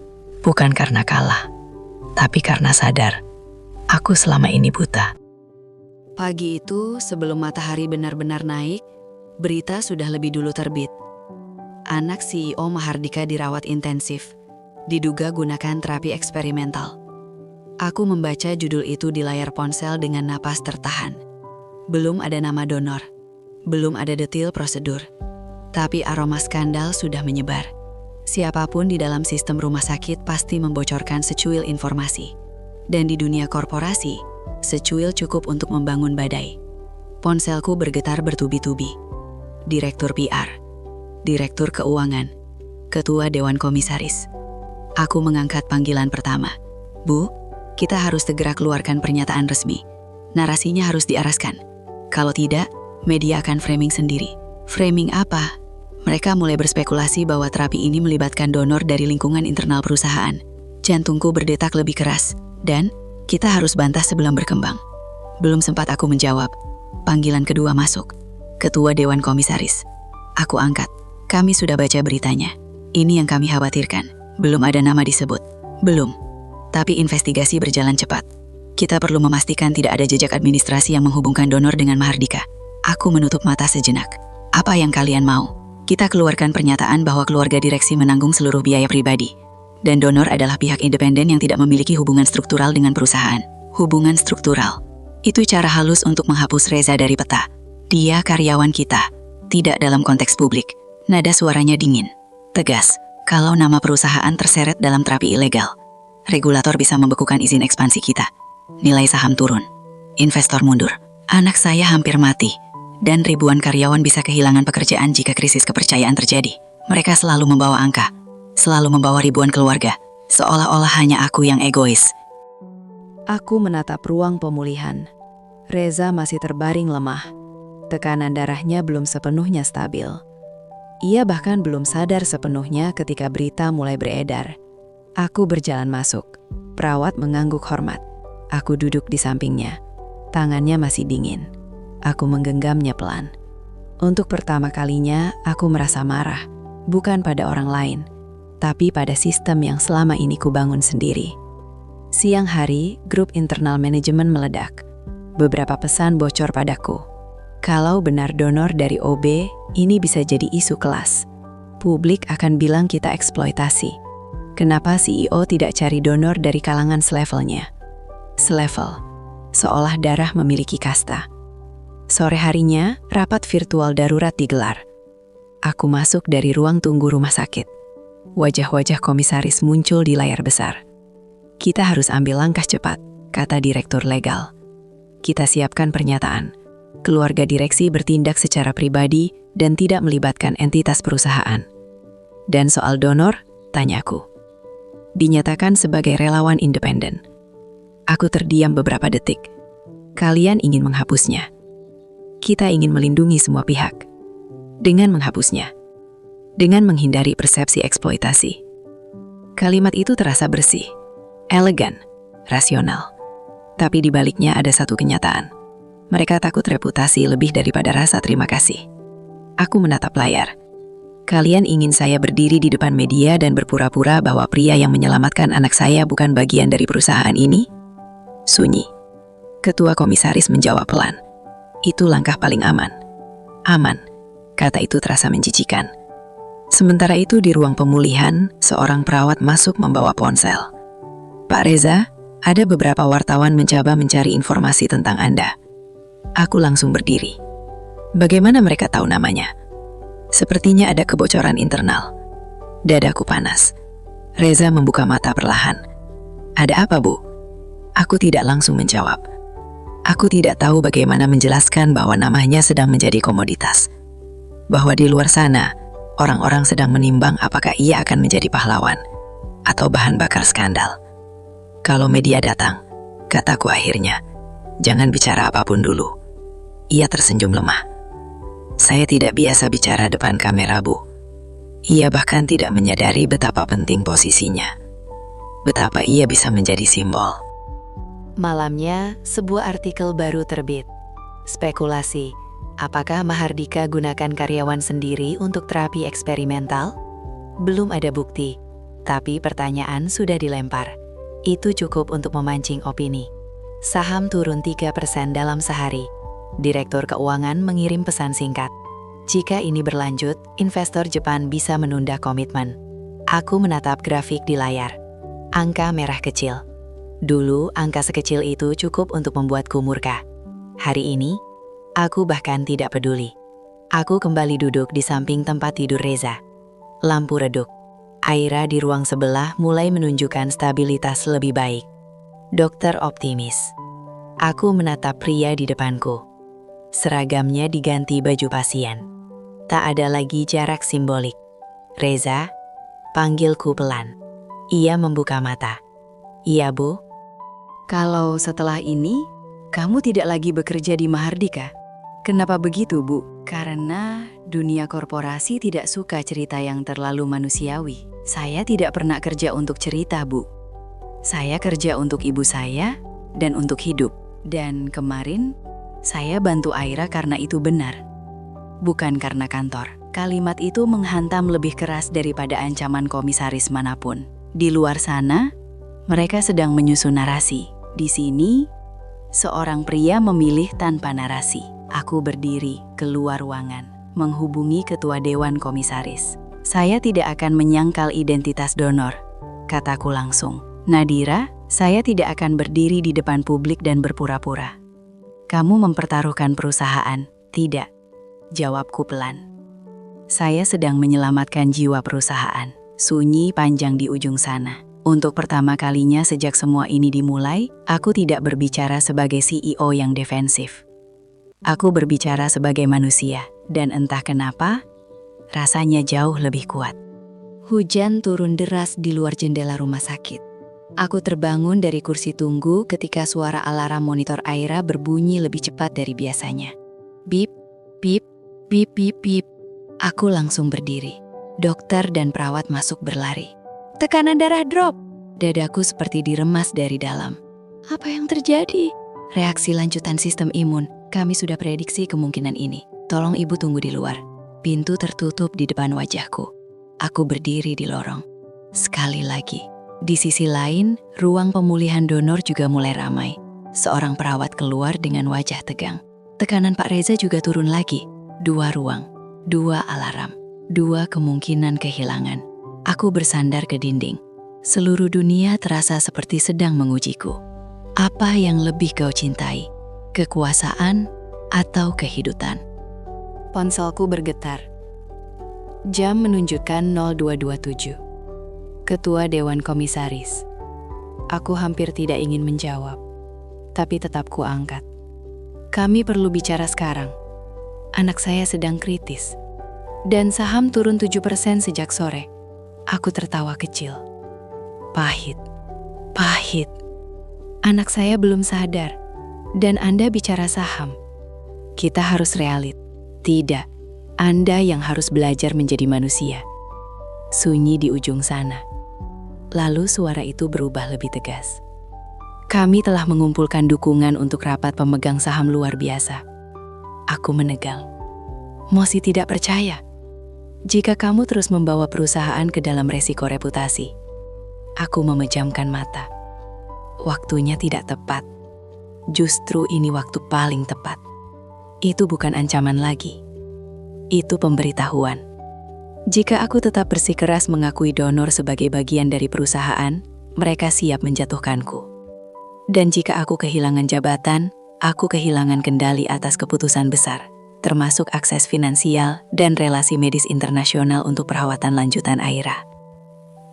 Speaker 2: Bukan karena kalah, tapi karena sadar, aku selama ini buta.
Speaker 3: Pagi itu, sebelum matahari benar-benar naik, berita sudah lebih dulu terbit. Anak CEO Mahardika dirawat intensif, diduga gunakan terapi eksperimental. Aku membaca judul itu di layar ponsel dengan napas tertahan. Belum ada nama donor, belum ada detail prosedur, tapi aroma skandal sudah menyebar. Siapapun di dalam sistem rumah sakit pasti membocorkan secuil informasi. Dan di dunia korporasi, secuil cukup untuk membangun badai. Ponselku bergetar bertubi-tubi. Direktur PR, Direktur Keuangan, Ketua Dewan Komisaris. Aku mengangkat panggilan pertama. "Bu, kita harus segera keluarkan pernyataan resmi. Narasinya harus diaraskan. Kalau tidak, media akan framing sendiri." "Framing apa?" Mereka mulai berspekulasi bahwa terapi ini melibatkan donor dari lingkungan internal perusahaan. Jantungku berdetak lebih keras, dan kita harus bantah sebelum berkembang. Belum sempat aku menjawab. Panggilan kedua masuk. Ketua Dewan Komisaris. Aku angkat. "Kami sudah baca beritanya. Ini yang kami khawatirkan. Belum ada nama disebut." "Belum. Tapi investigasi berjalan cepat. Kita perlu memastikan tidak ada jejak administrasi yang menghubungkan donor dengan Mahardika." Aku menutup mata sejenak. "Apa yang kalian mau? Kita keluarkan pernyataan bahwa keluarga direksi menanggung seluruh biaya pribadi. Dan donor adalah pihak independen yang tidak memiliki hubungan struktural dengan perusahaan." Hubungan struktural. Itu cara halus untuk menghapus Reza dari peta. Dia karyawan kita. Tidak dalam konteks publik. Nada suaranya dingin. Tegas. Kalau nama perusahaan terseret dalam terapi ilegal, regulator bisa membekukan izin ekspansi kita. Nilai saham turun. Investor mundur. Anak saya hampir mati. Dan ribuan karyawan bisa kehilangan pekerjaan jika krisis kepercayaan terjadi. Mereka selalu membawa angka. Selalu membawa ribuan keluarga. Seolah-olah hanya aku yang egois.
Speaker 2: Aku menatap ruang pemulihan. Reza masih terbaring lemah. Tekanan darahnya belum sepenuhnya stabil. Ia bahkan belum sadar sepenuhnya ketika berita mulai beredar. Aku berjalan masuk. Perawat mengangguk hormat. Aku duduk di sampingnya. Tangannya masih dingin. Aku menggenggamnya pelan. Untuk pertama kalinya, aku merasa marah. Bukan pada orang lain, tapi pada sistem yang selama ini kubangun sendiri. Siang hari, grup internal manajemen meledak. Beberapa pesan bocor padaku. Kalau benar donor dari OB, ini bisa jadi isu kelas. Publik akan bilang kita eksploitasi. Kenapa CEO tidak cari donor dari kalangan selevelnya? Selevel, seolah darah memiliki kasta. Sore harinya, rapat virtual darurat digelar. Aku masuk dari ruang tunggu rumah sakit. Wajah-wajah komisaris muncul di layar besar. "Kita harus ambil langkah cepat," kata direktur legal. "Kita siapkan pernyataan. Keluarga direksi bertindak secara pribadi dan tidak melibatkan entitas perusahaan." "Dan soal donor?" tanyaku. "Dinyatakan sebagai relawan independen." Aku terdiam beberapa detik. "Kalian ingin menghapusnya. Kita ingin melindungi semua pihak. Dengan menghapusnya. Dengan menghindari persepsi eksploitasi." Kalimat itu terasa bersih, elegan, rasional.
Speaker 3: Tapi di baliknya ada satu kenyataan. Mereka takut reputasi lebih daripada rasa terima kasih. Aku menatap layar. Kalian ingin saya berdiri di depan media dan berpura-pura bahwa pria yang menyelamatkan anak saya bukan bagian dari perusahaan ini? Sunyi. Ketua komisaris menjawab pelan. Itu langkah paling aman. Aman. Kata itu terasa menjijikan. Sementara itu di ruang pemulihan, seorang perawat masuk membawa ponsel. Pak Reza, ada beberapa wartawan mencoba mencari informasi tentang Anda. Aku langsung berdiri. Bagaimana mereka tahu namanya? Sepertinya ada kebocoran internal. Dadaku panas. Reza membuka mata perlahan. Ada apa, Bu? Aku tidak langsung menjawab. Aku tidak tahu bagaimana menjelaskan bahwa namanya sedang menjadi komoditas. Bahwa di luar sana, orang-orang sedang menimbang apakah ia akan menjadi pahlawan atau bahan bakar skandal. Kalau media datang, kataku akhirnya, jangan bicara apapun dulu. Ia tersenyum lemah. Saya tidak biasa bicara depan kamera, Bu. Ia bahkan tidak menyadari betapa penting posisinya. Betapa ia bisa menjadi simbol.
Speaker 2: Malamnya, sebuah artikel baru terbit. Spekulasi, apakah Mahardika gunakan karyawan sendiri untuk terapi eksperimental? Belum ada bukti, tapi pertanyaan sudah dilempar. Itu cukup untuk memancing opini. Saham turun 3% dalam sehari. Direktur keuangan mengirim pesan singkat. Jika ini berlanjut, investor Jepang bisa menunda komitmen. Aku menatap grafik di layar. Angka merah kecil. Dulu, angka sekecil itu cukup untuk membuatku murka. Hari ini, aku bahkan tidak peduli. Aku kembali duduk di samping tempat tidur Reza. Lampu redup. Aira di ruang sebelah mulai menunjukkan stabilitas lebih baik. Dokter optimis. Aku menatap pria di depanku. Seragamnya diganti baju pasien. Tak ada lagi jarak simbolik. Reza, panggilku pelan. Ia membuka mata. Iya, Bu.
Speaker 1: Kalau setelah ini, kamu tidak lagi bekerja di Mahardika? Kenapa begitu, Bu? Karena dunia korporasi tidak suka cerita yang terlalu manusiawi. Saya tidak pernah kerja untuk cerita, Bu. Saya kerja untuk ibu saya dan untuk hidup. Dan kemarin, saya bantu Aira karena itu benar. Bukan karena kantor. Kalimat itu menghantam lebih keras daripada ancaman komisaris manapun. Di luar sana, mereka sedang menyusun narasi. Di sini, seorang pria memilih tanpa narasi. Aku berdiri, keluar ruangan, menghubungi ketua dewan komisaris. Saya tidak akan menyangkal identitas donor, kataku langsung. Nadira, saya tidak akan berdiri di depan publik dan berpura-pura. Kamu mempertaruhkan perusahaan, tidak. Jawabku pelan. Saya sedang menyelamatkan jiwa perusahaan. Sunyi panjang di ujung sana. Untuk pertama kalinya sejak semua ini dimulai, aku tidak berbicara sebagai CEO yang defensif. Aku berbicara sebagai manusia, dan entah kenapa, rasanya jauh lebih kuat. Hujan turun deras di luar jendela rumah sakit. Aku terbangun dari kursi tunggu ketika suara alarm monitor Aira berbunyi lebih cepat dari biasanya. Bip, bip, bip, bip, bip. Aku langsung berdiri. Dokter dan perawat masuk berlari. Tekanan darah drop. Dadaku seperti diremas dari dalam. Apa yang terjadi? Reaksi lanjutan sistem imun. Kami sudah prediksi kemungkinan ini. Tolong ibu tunggu di luar. Pintu tertutup di depan wajahku. Aku berdiri di lorong. Sekali lagi. Di sisi lain, ruang pemulihan donor juga mulai ramai. Seorang perawat keluar dengan wajah tegang. Tekanan Pak Reza juga turun lagi. 2 ruang, 2 alarm, 2 kemungkinan kehilangan. Aku bersandar ke dinding. Seluruh dunia terasa seperti sedang mengujiku. Apa yang lebih kau cintai? Kekuasaan atau kehidupan? Ponselku bergetar. Jam menunjukkan 02.27. Ketua Dewan Komisaris. Aku hampir tidak ingin menjawab, tapi tetap kuangkat. Kami perlu bicara sekarang. Anak saya sedang kritis. Dan saham turun 7% sejak sore. Aku tertawa kecil. Pahit. Pahit. Anak saya belum sadar. Dan Anda bicara saham. Kita harus realit. Tidak. Anda yang harus belajar menjadi manusia. Sunyi di ujung sana. Lalu suara itu berubah lebih tegas.
Speaker 3: Kami telah mengumpulkan dukungan untuk rapat pemegang saham luar biasa. Aku menegal. Mosi tidak percaya. Jika kamu terus membawa perusahaan ke dalam resiko reputasi. Aku memejamkan mata. Waktunya tidak tepat. Justru ini waktu paling tepat. Itu bukan ancaman lagi. Itu pemberitahuan. Jika aku tetap bersikeras mengakui donor sebagai bagian dari perusahaan, mereka siap menjatuhkanku. Dan jika aku kehilangan jabatan, aku kehilangan kendali atas keputusan besar, termasuk akses finansial dan relasi medis internasional untuk perawatan lanjutan Aira.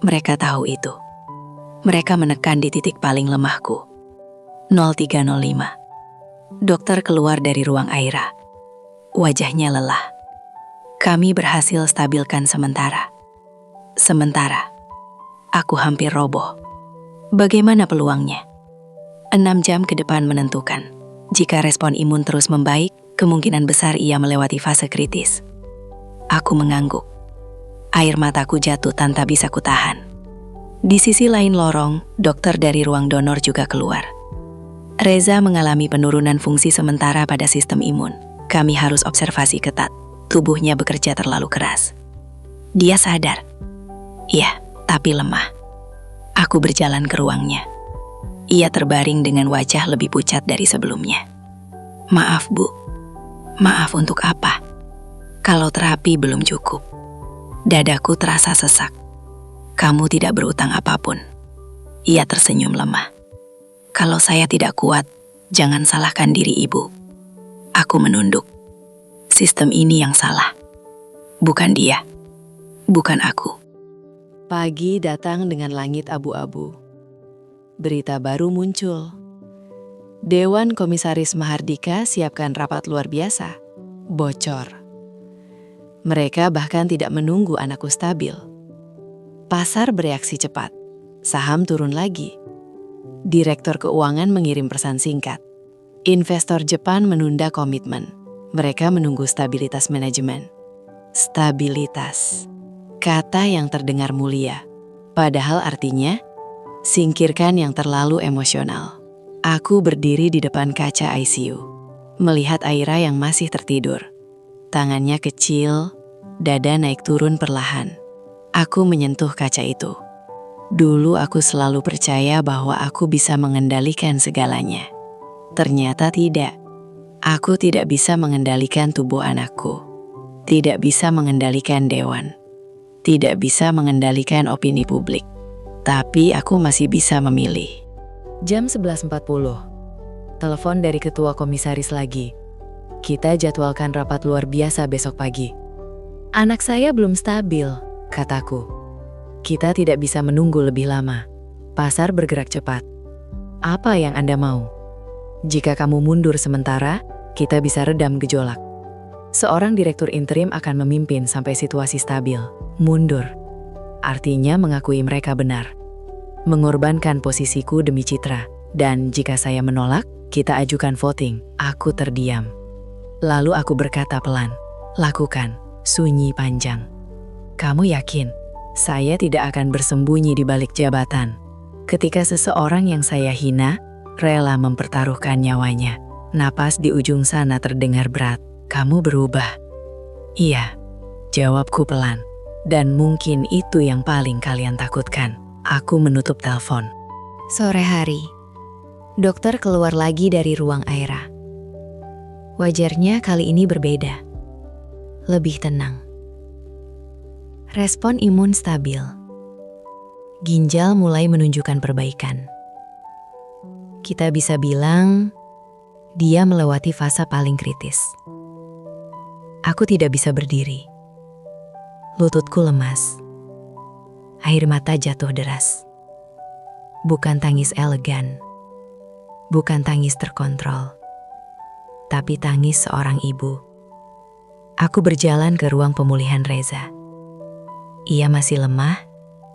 Speaker 3: Mereka tahu itu. Mereka menekan di titik paling lemahku. 0305. Dokter keluar dari ruang Aira. Wajahnya lelah. Kami berhasil stabilkan sementara. Aku hampir roboh. Bagaimana peluangnya? 6 jam ke depan menentukan. Jika respon imun terus membaik, kemungkinan besar ia melewati fase kritis. Aku mengangguk. Air mataku jatuh tanpa bisa kutahan. Di sisi lain lorong, dokter dari ruang donor juga keluar. Reza mengalami penurunan fungsi sementara pada sistem imun. Kami harus observasi ketat. Tubuhnya bekerja terlalu keras. Dia sadar. Iya, tapi lemah. Aku berjalan ke ruangnya. Ia terbaring dengan wajah lebih pucat dari sebelumnya. Maaf, Bu. Maaf untuk apa? Kalau terapi belum cukup. Dadaku terasa sesak. Kamu tidak berutang apapun. Ia tersenyum lemah. Kalau saya tidak kuat, jangan salahkan diri Ibu. Aku menunduk. Sistem ini yang salah. Bukan dia. Bukan aku.
Speaker 2: Pagi datang dengan langit abu-abu. Berita baru muncul. Dewan Komisaris Mahardika siapkan rapat luar biasa. Bocor. Mereka bahkan tidak menunggu anakku stabil. Pasar bereaksi cepat. Saham turun lagi. Direktur keuangan mengirim pesan singkat. Investor Jepang menunda komitmen. Mereka menunggu stabilitas manajemen. Stabilitas. Kata yang terdengar mulia. Padahal artinya, singkirkan yang terlalu emosional. Aku berdiri di depan kaca ICU, melihat Aira yang masih tertidur. Tangannya kecil, dada naik turun perlahan. Aku menyentuh kaca itu. Dulu aku selalu percaya bahwa aku bisa mengendalikan segalanya. Ternyata tidak. Aku tidak bisa mengendalikan tubuh anakku. Tidak bisa mengendalikan dewan. Tidak bisa mengendalikan opini publik. Tapi aku masih bisa memilih. Jam 11.40. Telepon dari ketua komisaris lagi. Kita jadwalkan rapat luar biasa besok pagi. Anak saya belum stabil, kataku. Kita tidak bisa menunggu lebih lama. Pasar bergerak cepat. Apa yang Anda mau? Jika kamu mundur sementara, kita bisa redam gejolak. Seorang direktur interim akan memimpin sampai situasi stabil. Mundur. Artinya mengakui mereka benar. Mengorbankan posisiku demi citra. Dan jika saya menolak, kita ajukan voting. Aku terdiam. Lalu aku berkata pelan, lakukan. Sunyi panjang. Kamu yakin? Saya tidak akan bersembunyi di balik jabatan. Ketika seseorang yang saya hina, rela mempertaruhkan nyawanya. Napas di ujung sana terdengar berat. Kamu berubah. Iya, jawabku pelan. Dan mungkin itu yang paling kalian takutkan. Aku menutup telepon.
Speaker 1: Sore hari, dokter keluar lagi dari ruang Aira. Wajarnya kali ini berbeda. Lebih tenang. Respon imun stabil. Ginjal mulai menunjukkan perbaikan. Kita bisa bilang, dia melewati fase paling kritis. Aku tidak bisa berdiri. Lututku lemas. Air mata jatuh deras. Bukan tangis elegan. Bukan tangis terkontrol. Tapi tangis seorang ibu. Aku berjalan ke ruang pemulihan Reza. Ia masih lemah,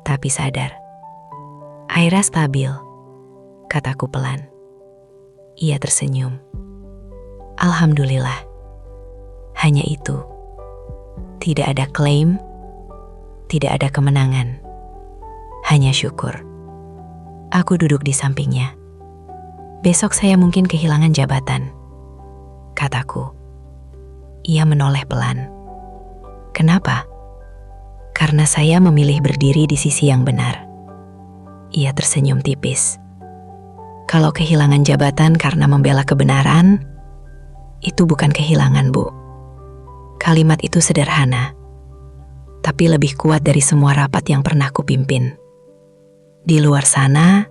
Speaker 1: tapi sadar. Aira stabil, kataku pelan. Ia tersenyum. Alhamdulillah. Hanya itu. Tidak ada klaim, tidak ada kemenangan. Hanya syukur. Aku duduk di sampingnya.
Speaker 3: Besok saya mungkin kehilangan jabatan, kataku. Ia menoleh pelan. Kenapa? Karena saya memilih berdiri di sisi yang benar. Ia tersenyum tipis. Kalau kehilangan jabatan karena membela kebenaran, itu bukan kehilangan, Bu. Kalimat itu sederhana, tapi lebih kuat dari semua rapat yang pernah kupimpin. Di luar sana,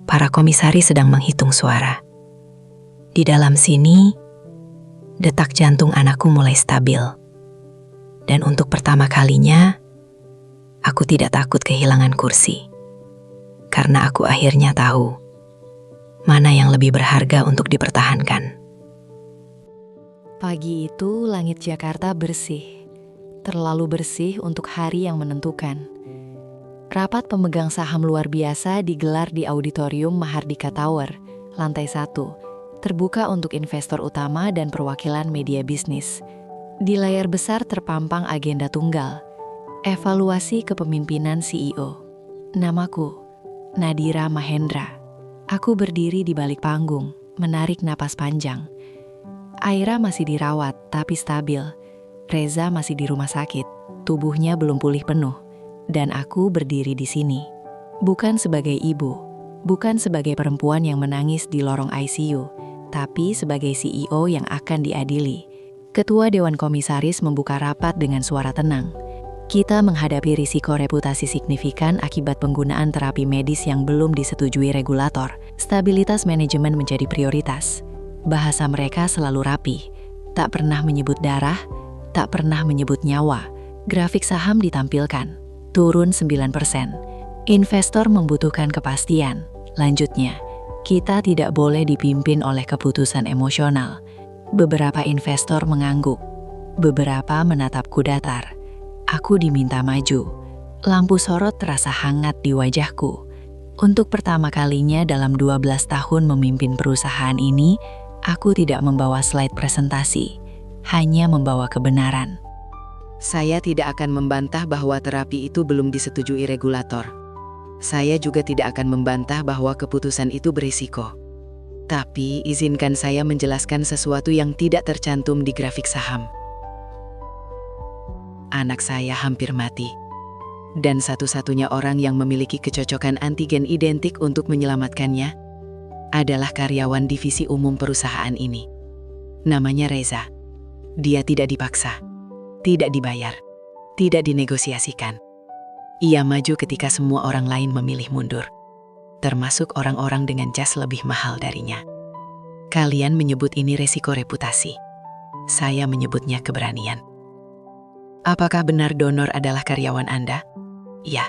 Speaker 3: para komisaris sedang menghitung suara. Di dalam sini, detak jantung anakku mulai stabil. Dan untuk pertama kalinya, aku tidak takut kehilangan kursi. Karena aku akhirnya tahu mana yang lebih berharga untuk dipertahankan.
Speaker 1: Pagi itu langit Jakarta bersih, terlalu bersih untuk hari yang menentukan. Rapat pemegang saham luar biasa digelar di Auditorium Mahardika Tower, lantai 1, terbuka untuk investor utama dan perwakilan media bisnis. Di layar besar terpampang agenda tunggal, evaluasi kepemimpinan CEO. Namaku, Nadira Mahendra. Aku berdiri di balik panggung, menarik napas panjang. Aira masih dirawat, tapi stabil. Reza masih di rumah sakit, tubuhnya belum pulih penuh. Dan aku berdiri di sini. Bukan sebagai ibu, bukan sebagai perempuan yang menangis di lorong ICU, tapi sebagai CEO yang akan diadili. Ketua Dewan Komisaris membuka rapat dengan suara tenang. Kita menghadapi risiko reputasi signifikan akibat penggunaan terapi medis yang belum disetujui regulator. Stabilitas manajemen menjadi prioritas. Bahasa mereka selalu rapi, tak pernah menyebut darah, tak pernah menyebut nyawa. Grafik saham ditampilkan, turun 9%. Investor membutuhkan kepastian. Lanjutnya, kita tidak boleh dipimpin oleh keputusan emosional. Beberapa investor mengangguk, beberapa menatapku datar. Aku diminta maju. Lampu sorot terasa hangat di wajahku. Untuk pertama kalinya dalam 12 tahun memimpin perusahaan ini, aku tidak membawa slide presentasi, hanya membawa kebenaran.
Speaker 4: Saya tidak akan membantah bahwa terapi itu belum disetujui regulator. Saya juga tidak akan membantah bahwa keputusan itu berisiko. Tapi izinkan saya menjelaskan sesuatu yang tidak tercantum di grafik saham. Anak saya hampir mati. Dan satu-satunya orang yang memiliki kecocokan antigen identik untuk menyelamatkannya adalah karyawan divisi umum perusahaan ini. Namanya Reza. Dia tidak dipaksa, tidak dibayar, tidak dinegosiasikan. Ia maju ketika semua orang lain memilih mundur, termasuk orang-orang dengan jas lebih mahal darinya. Kalian menyebut ini resiko reputasi. Saya menyebutnya keberanian. Apakah benar donor adalah karyawan Anda? Ya.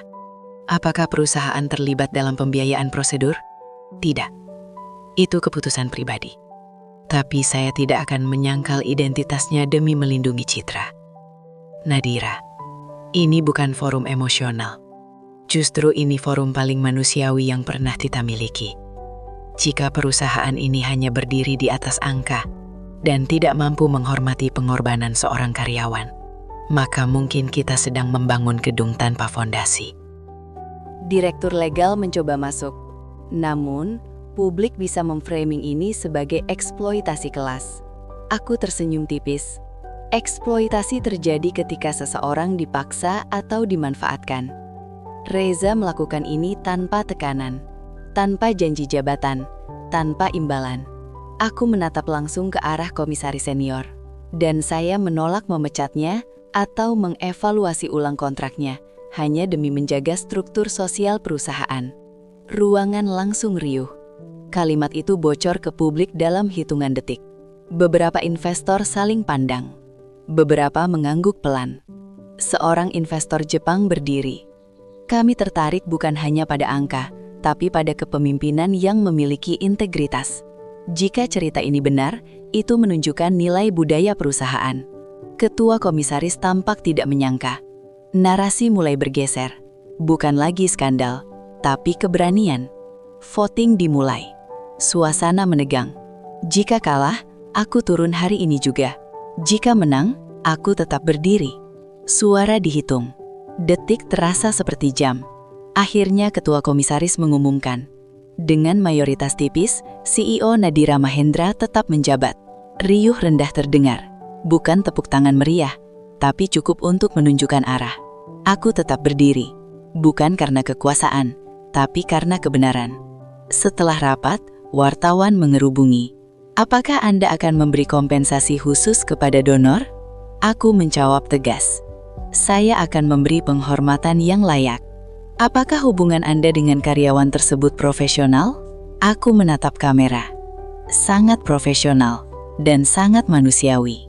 Speaker 4: Apakah perusahaan terlibat dalam pembiayaan prosedur? Tidak. Itu keputusan pribadi. Tapi saya tidak akan menyangkal identitasnya demi melindungi citra. Nadira, ini bukan forum emosional. Justru ini forum paling manusiawi yang pernah kita miliki. Jika perusahaan ini hanya berdiri di atas angka dan tidak mampu menghormati pengorbanan seorang karyawan, maka mungkin kita sedang membangun gedung tanpa fondasi.
Speaker 1: Direktur legal mencoba masuk. Namun, publik bisa memframing ini sebagai eksploitasi kelas. Aku tersenyum tipis. Eksploitasi terjadi ketika seseorang dipaksa atau dimanfaatkan. Reza melakukan ini tanpa tekanan, tanpa janji jabatan, tanpa imbalan. Aku menatap langsung ke arah komisaris senior, dan saya menolak memecatnya atau mengevaluasi ulang kontraknya, hanya demi menjaga struktur sosial perusahaan. Ruangan langsung riuh. Kalimat itu bocor ke publik dalam hitungan detik. Beberapa investor saling pandang. Beberapa mengangguk pelan. Seorang investor Jepang berdiri. Kami tertarik bukan hanya pada angka, tapi pada kepemimpinan yang memiliki integritas. Jika cerita ini benar, itu menunjukkan nilai budaya perusahaan. Ketua komisaris tampak tidak menyangka. Narasi mulai bergeser. Bukan lagi skandal, tapi keberanian. Voting dimulai. Suasana menegang. Jika kalah, aku turun hari ini juga. Jika menang, aku tetap berdiri. Suara dihitung. Detik terasa seperti jam. Akhirnya ketua komisaris mengumumkan.
Speaker 4: Dengan mayoritas tipis, CEO Nadira Mahendra tetap menjabat. Riuh rendah terdengar, bukan tepuk tangan meriah, tapi cukup untuk menunjukkan arah. Aku tetap berdiri, bukan karena kekuasaan, tapi karena kebenaran. Setelah rapat, wartawan mengerubungi. Apakah Anda akan memberi kompensasi khusus kepada donor? Aku menjawab tegas. Saya akan memberi penghormatan yang layak. Apakah hubungan Anda dengan karyawan tersebut profesional? Aku menatap kamera. Sangat profesional dan sangat manusiawi.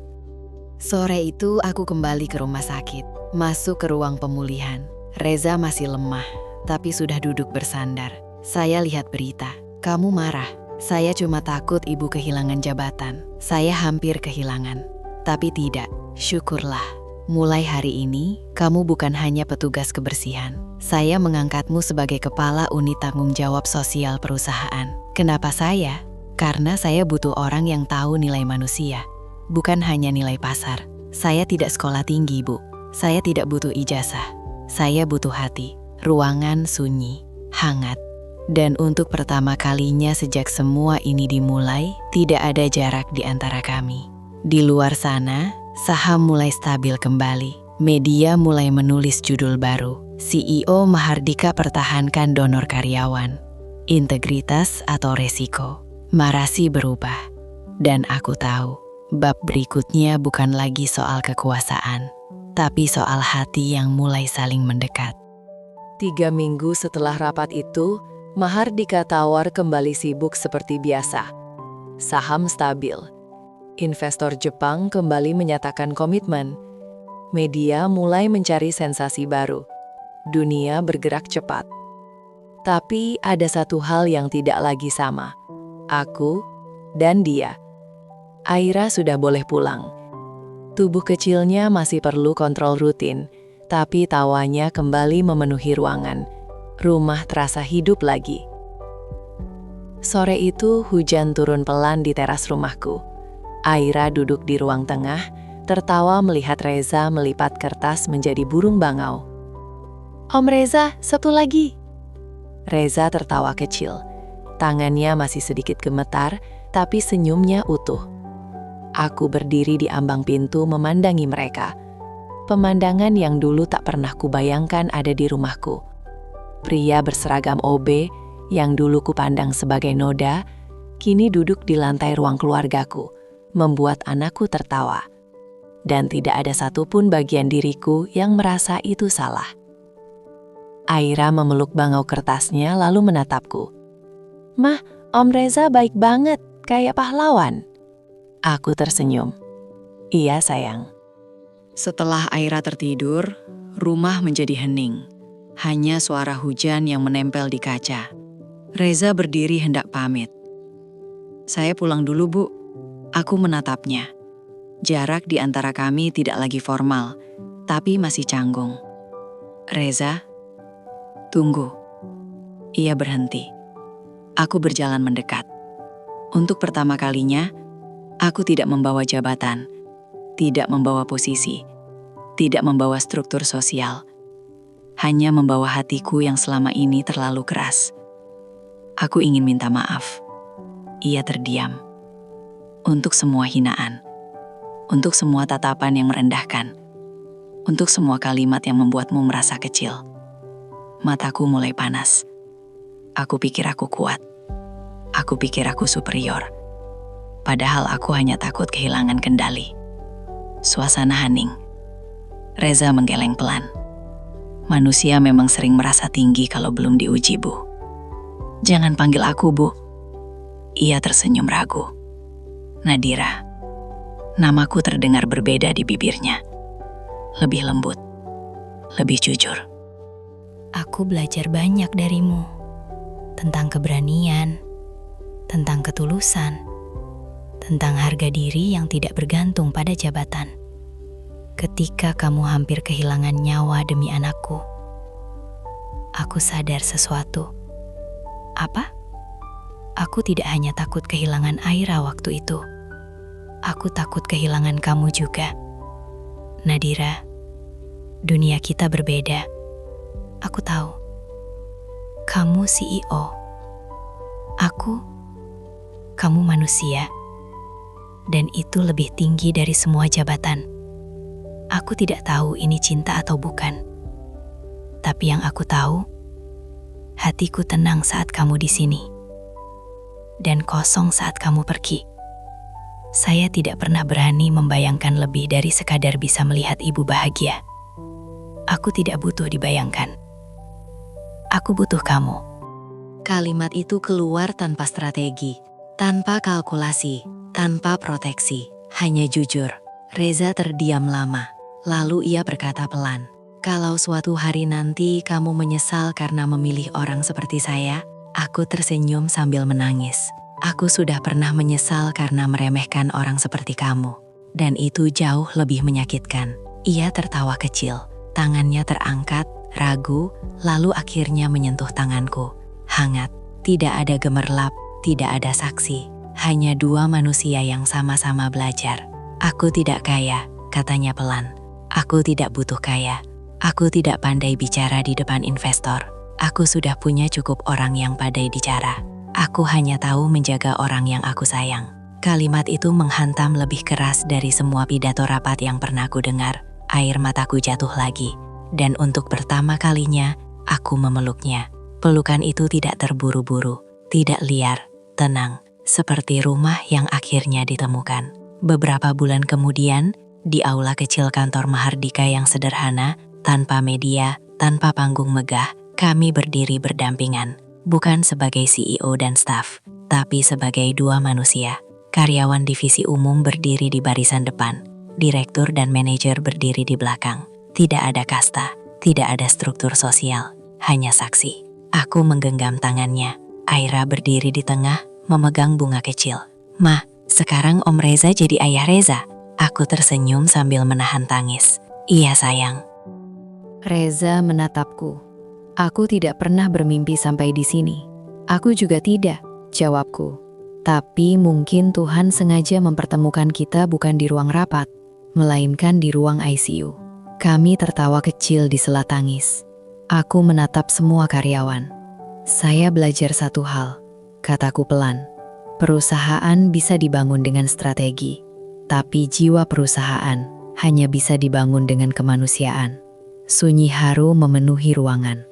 Speaker 1: Sore itu aku kembali ke rumah sakit, masuk ke ruang pemulihan. Reza masih lemah, tapi sudah duduk bersandar. Saya lihat berita. Kamu marah. Saya cuma takut ibu kehilangan jabatan. Saya hampir kehilangan. Tapi tidak, syukurlah. Mulai hari ini, kamu bukan hanya petugas kebersihan. Saya mengangkatmu sebagai kepala unit tanggung jawab sosial perusahaan. Kenapa saya? Karena saya butuh orang yang tahu nilai manusia, bukan hanya nilai pasar. Saya tidak sekolah tinggi, Bu. Saya tidak butuh ijazah. Saya butuh hati, ruangan sunyi, hangat. Dan untuk pertama kalinya sejak semua ini dimulai, tidak ada jarak di antara kami. Di luar sana, saham mulai stabil kembali. Media mulai menulis judul baru. CEO Mahardika pertahankan donor karyawan. Integritas atau resiko. Marasi berubah. Dan aku tahu, bab berikutnya bukan lagi soal kekuasaan, tapi soal hati yang mulai saling mendekat.
Speaker 2: 3 minggu setelah rapat itu, Mahardika Tower kembali sibuk seperti biasa. Saham stabil. Investor Jepang kembali menyatakan komitmen. Media mulai mencari sensasi baru. Dunia bergerak cepat. Tapi ada satu hal yang tidak lagi sama. Aku dan dia. Aira sudah boleh pulang. Tubuh kecilnya masih perlu kontrol rutin, tapi tawanya kembali memenuhi ruangan. Rumah terasa hidup lagi. Sore itu hujan turun pelan di teras rumahku. Aira duduk di ruang tengah, tertawa melihat Reza melipat kertas menjadi burung bangau. "Om Reza, satu lagi." Reza tertawa kecil. Tangannya masih sedikit gemetar, tapi senyumnya utuh. Aku berdiri di ambang pintu memandangi mereka. Pemandangan yang dulu tak pernah kubayangkan ada di rumahku. Pria berseragam OB yang dulu kupandang sebagai noda, kini duduk di lantai ruang keluargaku, membuat anakku tertawa. Dan tidak ada satupun bagian diriku yang merasa itu salah. Aira memeluk bangau kertasnya lalu menatapku. "Mah, Om Reza baik banget, kayak pahlawan." Aku tersenyum. "Iya sayang."
Speaker 4: Setelah Aira tertidur, rumah menjadi hening. Hanya suara hujan yang menempel di kaca. Reza berdiri hendak pamit. "Saya pulang dulu, Bu." Aku menatapnya. Jarak di antara kami tidak lagi formal, tapi masih canggung. "Reza, tunggu." Ia berhenti. Aku berjalan mendekat. Untuk pertama kalinya, aku tidak membawa jabatan, tidak membawa posisi, tidak membawa struktur sosial. Hanya membawa hatiku yang selama ini terlalu keras. Aku ingin minta maaf. Ia terdiam. Untuk semua hinaan. Untuk semua tatapan yang merendahkan. Untuk semua kalimat yang membuatmu merasa kecil. Mataku mulai panas. Aku pikir aku kuat. Aku pikir aku superior. Padahal aku hanya takut kehilangan kendali. Suasana hening. Reza menggeleng pelan. Manusia memang sering merasa tinggi kalau belum diuji, Bu. "Jangan panggil aku, Bu." Ia tersenyum ragu. "Nadira." Namaku terdengar berbeda di bibirnya. Lebih lembut. Lebih jujur.
Speaker 3: Aku belajar banyak darimu. Tentang keberanian. Tentang ketulusan. Tentang harga diri yang tidak bergantung pada jabatan. Ketika kamu hampir kehilangan nyawa demi anakku, aku sadar sesuatu. Apa? Aku tidak hanya takut kehilangan Aira waktu itu. Aku takut kehilangan kamu juga. Nadira, dunia kita berbeda. Aku tahu. Kamu CEO. Kamu manusia, dan itu lebih tinggi dari semua jabatan. Aku tidak tahu ini cinta atau bukan. Tapi yang aku tahu, hatiku tenang saat kamu di sini, dan kosong saat kamu pergi. Saya tidak pernah berani membayangkan lebih dari sekadar bisa melihat ibu bahagia. Aku tidak butuh dibayangkan. Aku butuh kamu.
Speaker 4: Kalimat itu keluar tanpa strategi, tanpa kalkulasi, tanpa proteksi, hanya jujur. Reza terdiam lama, lalu ia berkata pelan, "Kalau suatu hari nanti kamu menyesal karena memilih orang seperti saya," aku tersenyum sambil menangis. "Aku sudah pernah menyesal karena meremehkan orang seperti kamu, dan itu jauh lebih menyakitkan." Ia tertawa kecil, tangannya terangkat, ragu, lalu akhirnya menyentuh tanganku. Hangat, tidak ada gemerlap, tidak ada saksi, hanya dua manusia yang sama-sama belajar. "Aku tidak kaya," katanya pelan. "Aku tidak butuh kaya. Aku tidak pandai bicara di depan investor. Aku sudah punya cukup orang yang pandai bicara. Aku hanya tahu menjaga orang yang aku sayang." Kalimat itu menghantam lebih keras dari semua pidato rapat yang pernah ku dengar. Air mataku jatuh lagi, dan untuk pertama kalinya, aku memeluknya. Pelukan itu tidak terburu-buru, tidak liar, tenang, seperti rumah yang akhirnya ditemukan. Beberapa bulan kemudian, di aula kecil kantor Mahardika yang sederhana, tanpa media, tanpa panggung megah, kami berdiri berdampingan. Bukan sebagai CEO dan staf, tapi sebagai dua manusia. Karyawan divisi umum berdiri di barisan depan. Direktur dan manajer berdiri di belakang. Tidak ada kasta, tidak ada struktur sosial, hanya saksi. Aku menggenggam tangannya. Aira berdiri di tengah, memegang bunga kecil. "Mah, sekarang Om Reza jadi ayah Reza." Aku tersenyum sambil menahan tangis. "Iya sayang."
Speaker 2: Reza menatapku. "Aku tidak pernah bermimpi sampai di sini." "Aku juga tidak," jawabku. "Tapi mungkin Tuhan sengaja mempertemukan kita bukan di ruang rapat, melainkan di ruang ICU." Kami tertawa kecil di sela tangis. Aku menatap semua karyawan. "Saya belajar satu hal," kataku pelan. "Perusahaan bisa dibangun dengan strategi, tapi jiwa perusahaan hanya bisa dibangun dengan kemanusiaan." Sunyi haru memenuhi ruangan.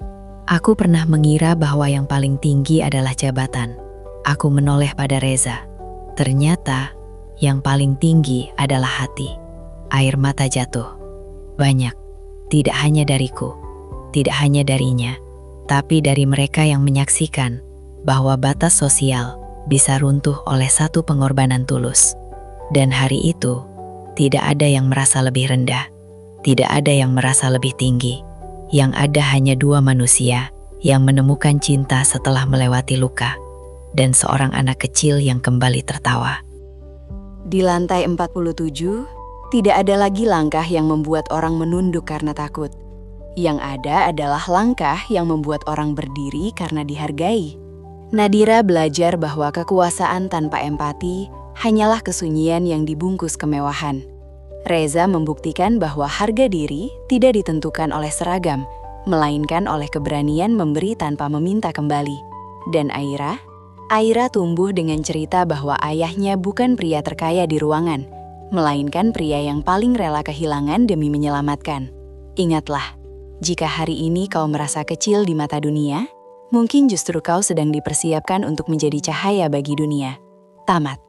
Speaker 2: Aku pernah mengira bahwa yang paling tinggi adalah jabatan. Aku menoleh pada Reza. Ternyata yang paling tinggi adalah hati. Air mata jatuh. Banyak. Tidak hanya dariku, tidak hanya darinya, tapi dari mereka yang menyaksikan bahwa batas sosial bisa runtuh oleh satu pengorbanan tulus. Dan hari itu, tidak ada yang merasa lebih rendah, tidak ada yang merasa lebih tinggi. Yang ada hanya dua manusia yang menemukan cinta setelah melewati luka, dan seorang anak kecil yang kembali tertawa.
Speaker 1: Di lantai 47, tidak ada lagi langkah yang membuat orang menunduk karena takut. Yang ada adalah langkah yang membuat orang berdiri karena dihargai. Nadira belajar bahwa kekuasaan tanpa empati hanyalah kesunyian yang dibungkus kemewahan. Reza membuktikan bahwa harga diri tidak ditentukan oleh seragam, melainkan oleh keberanian memberi tanpa meminta kembali. Dan Aira tumbuh dengan cerita bahwa ayahnya bukan pria terkaya di ruangan, melainkan pria yang paling rela kehilangan demi menyelamatkan. Ingatlah, jika hari ini kau merasa kecil di mata dunia, mungkin justru kau sedang dipersiapkan untuk menjadi cahaya bagi dunia. Tamat.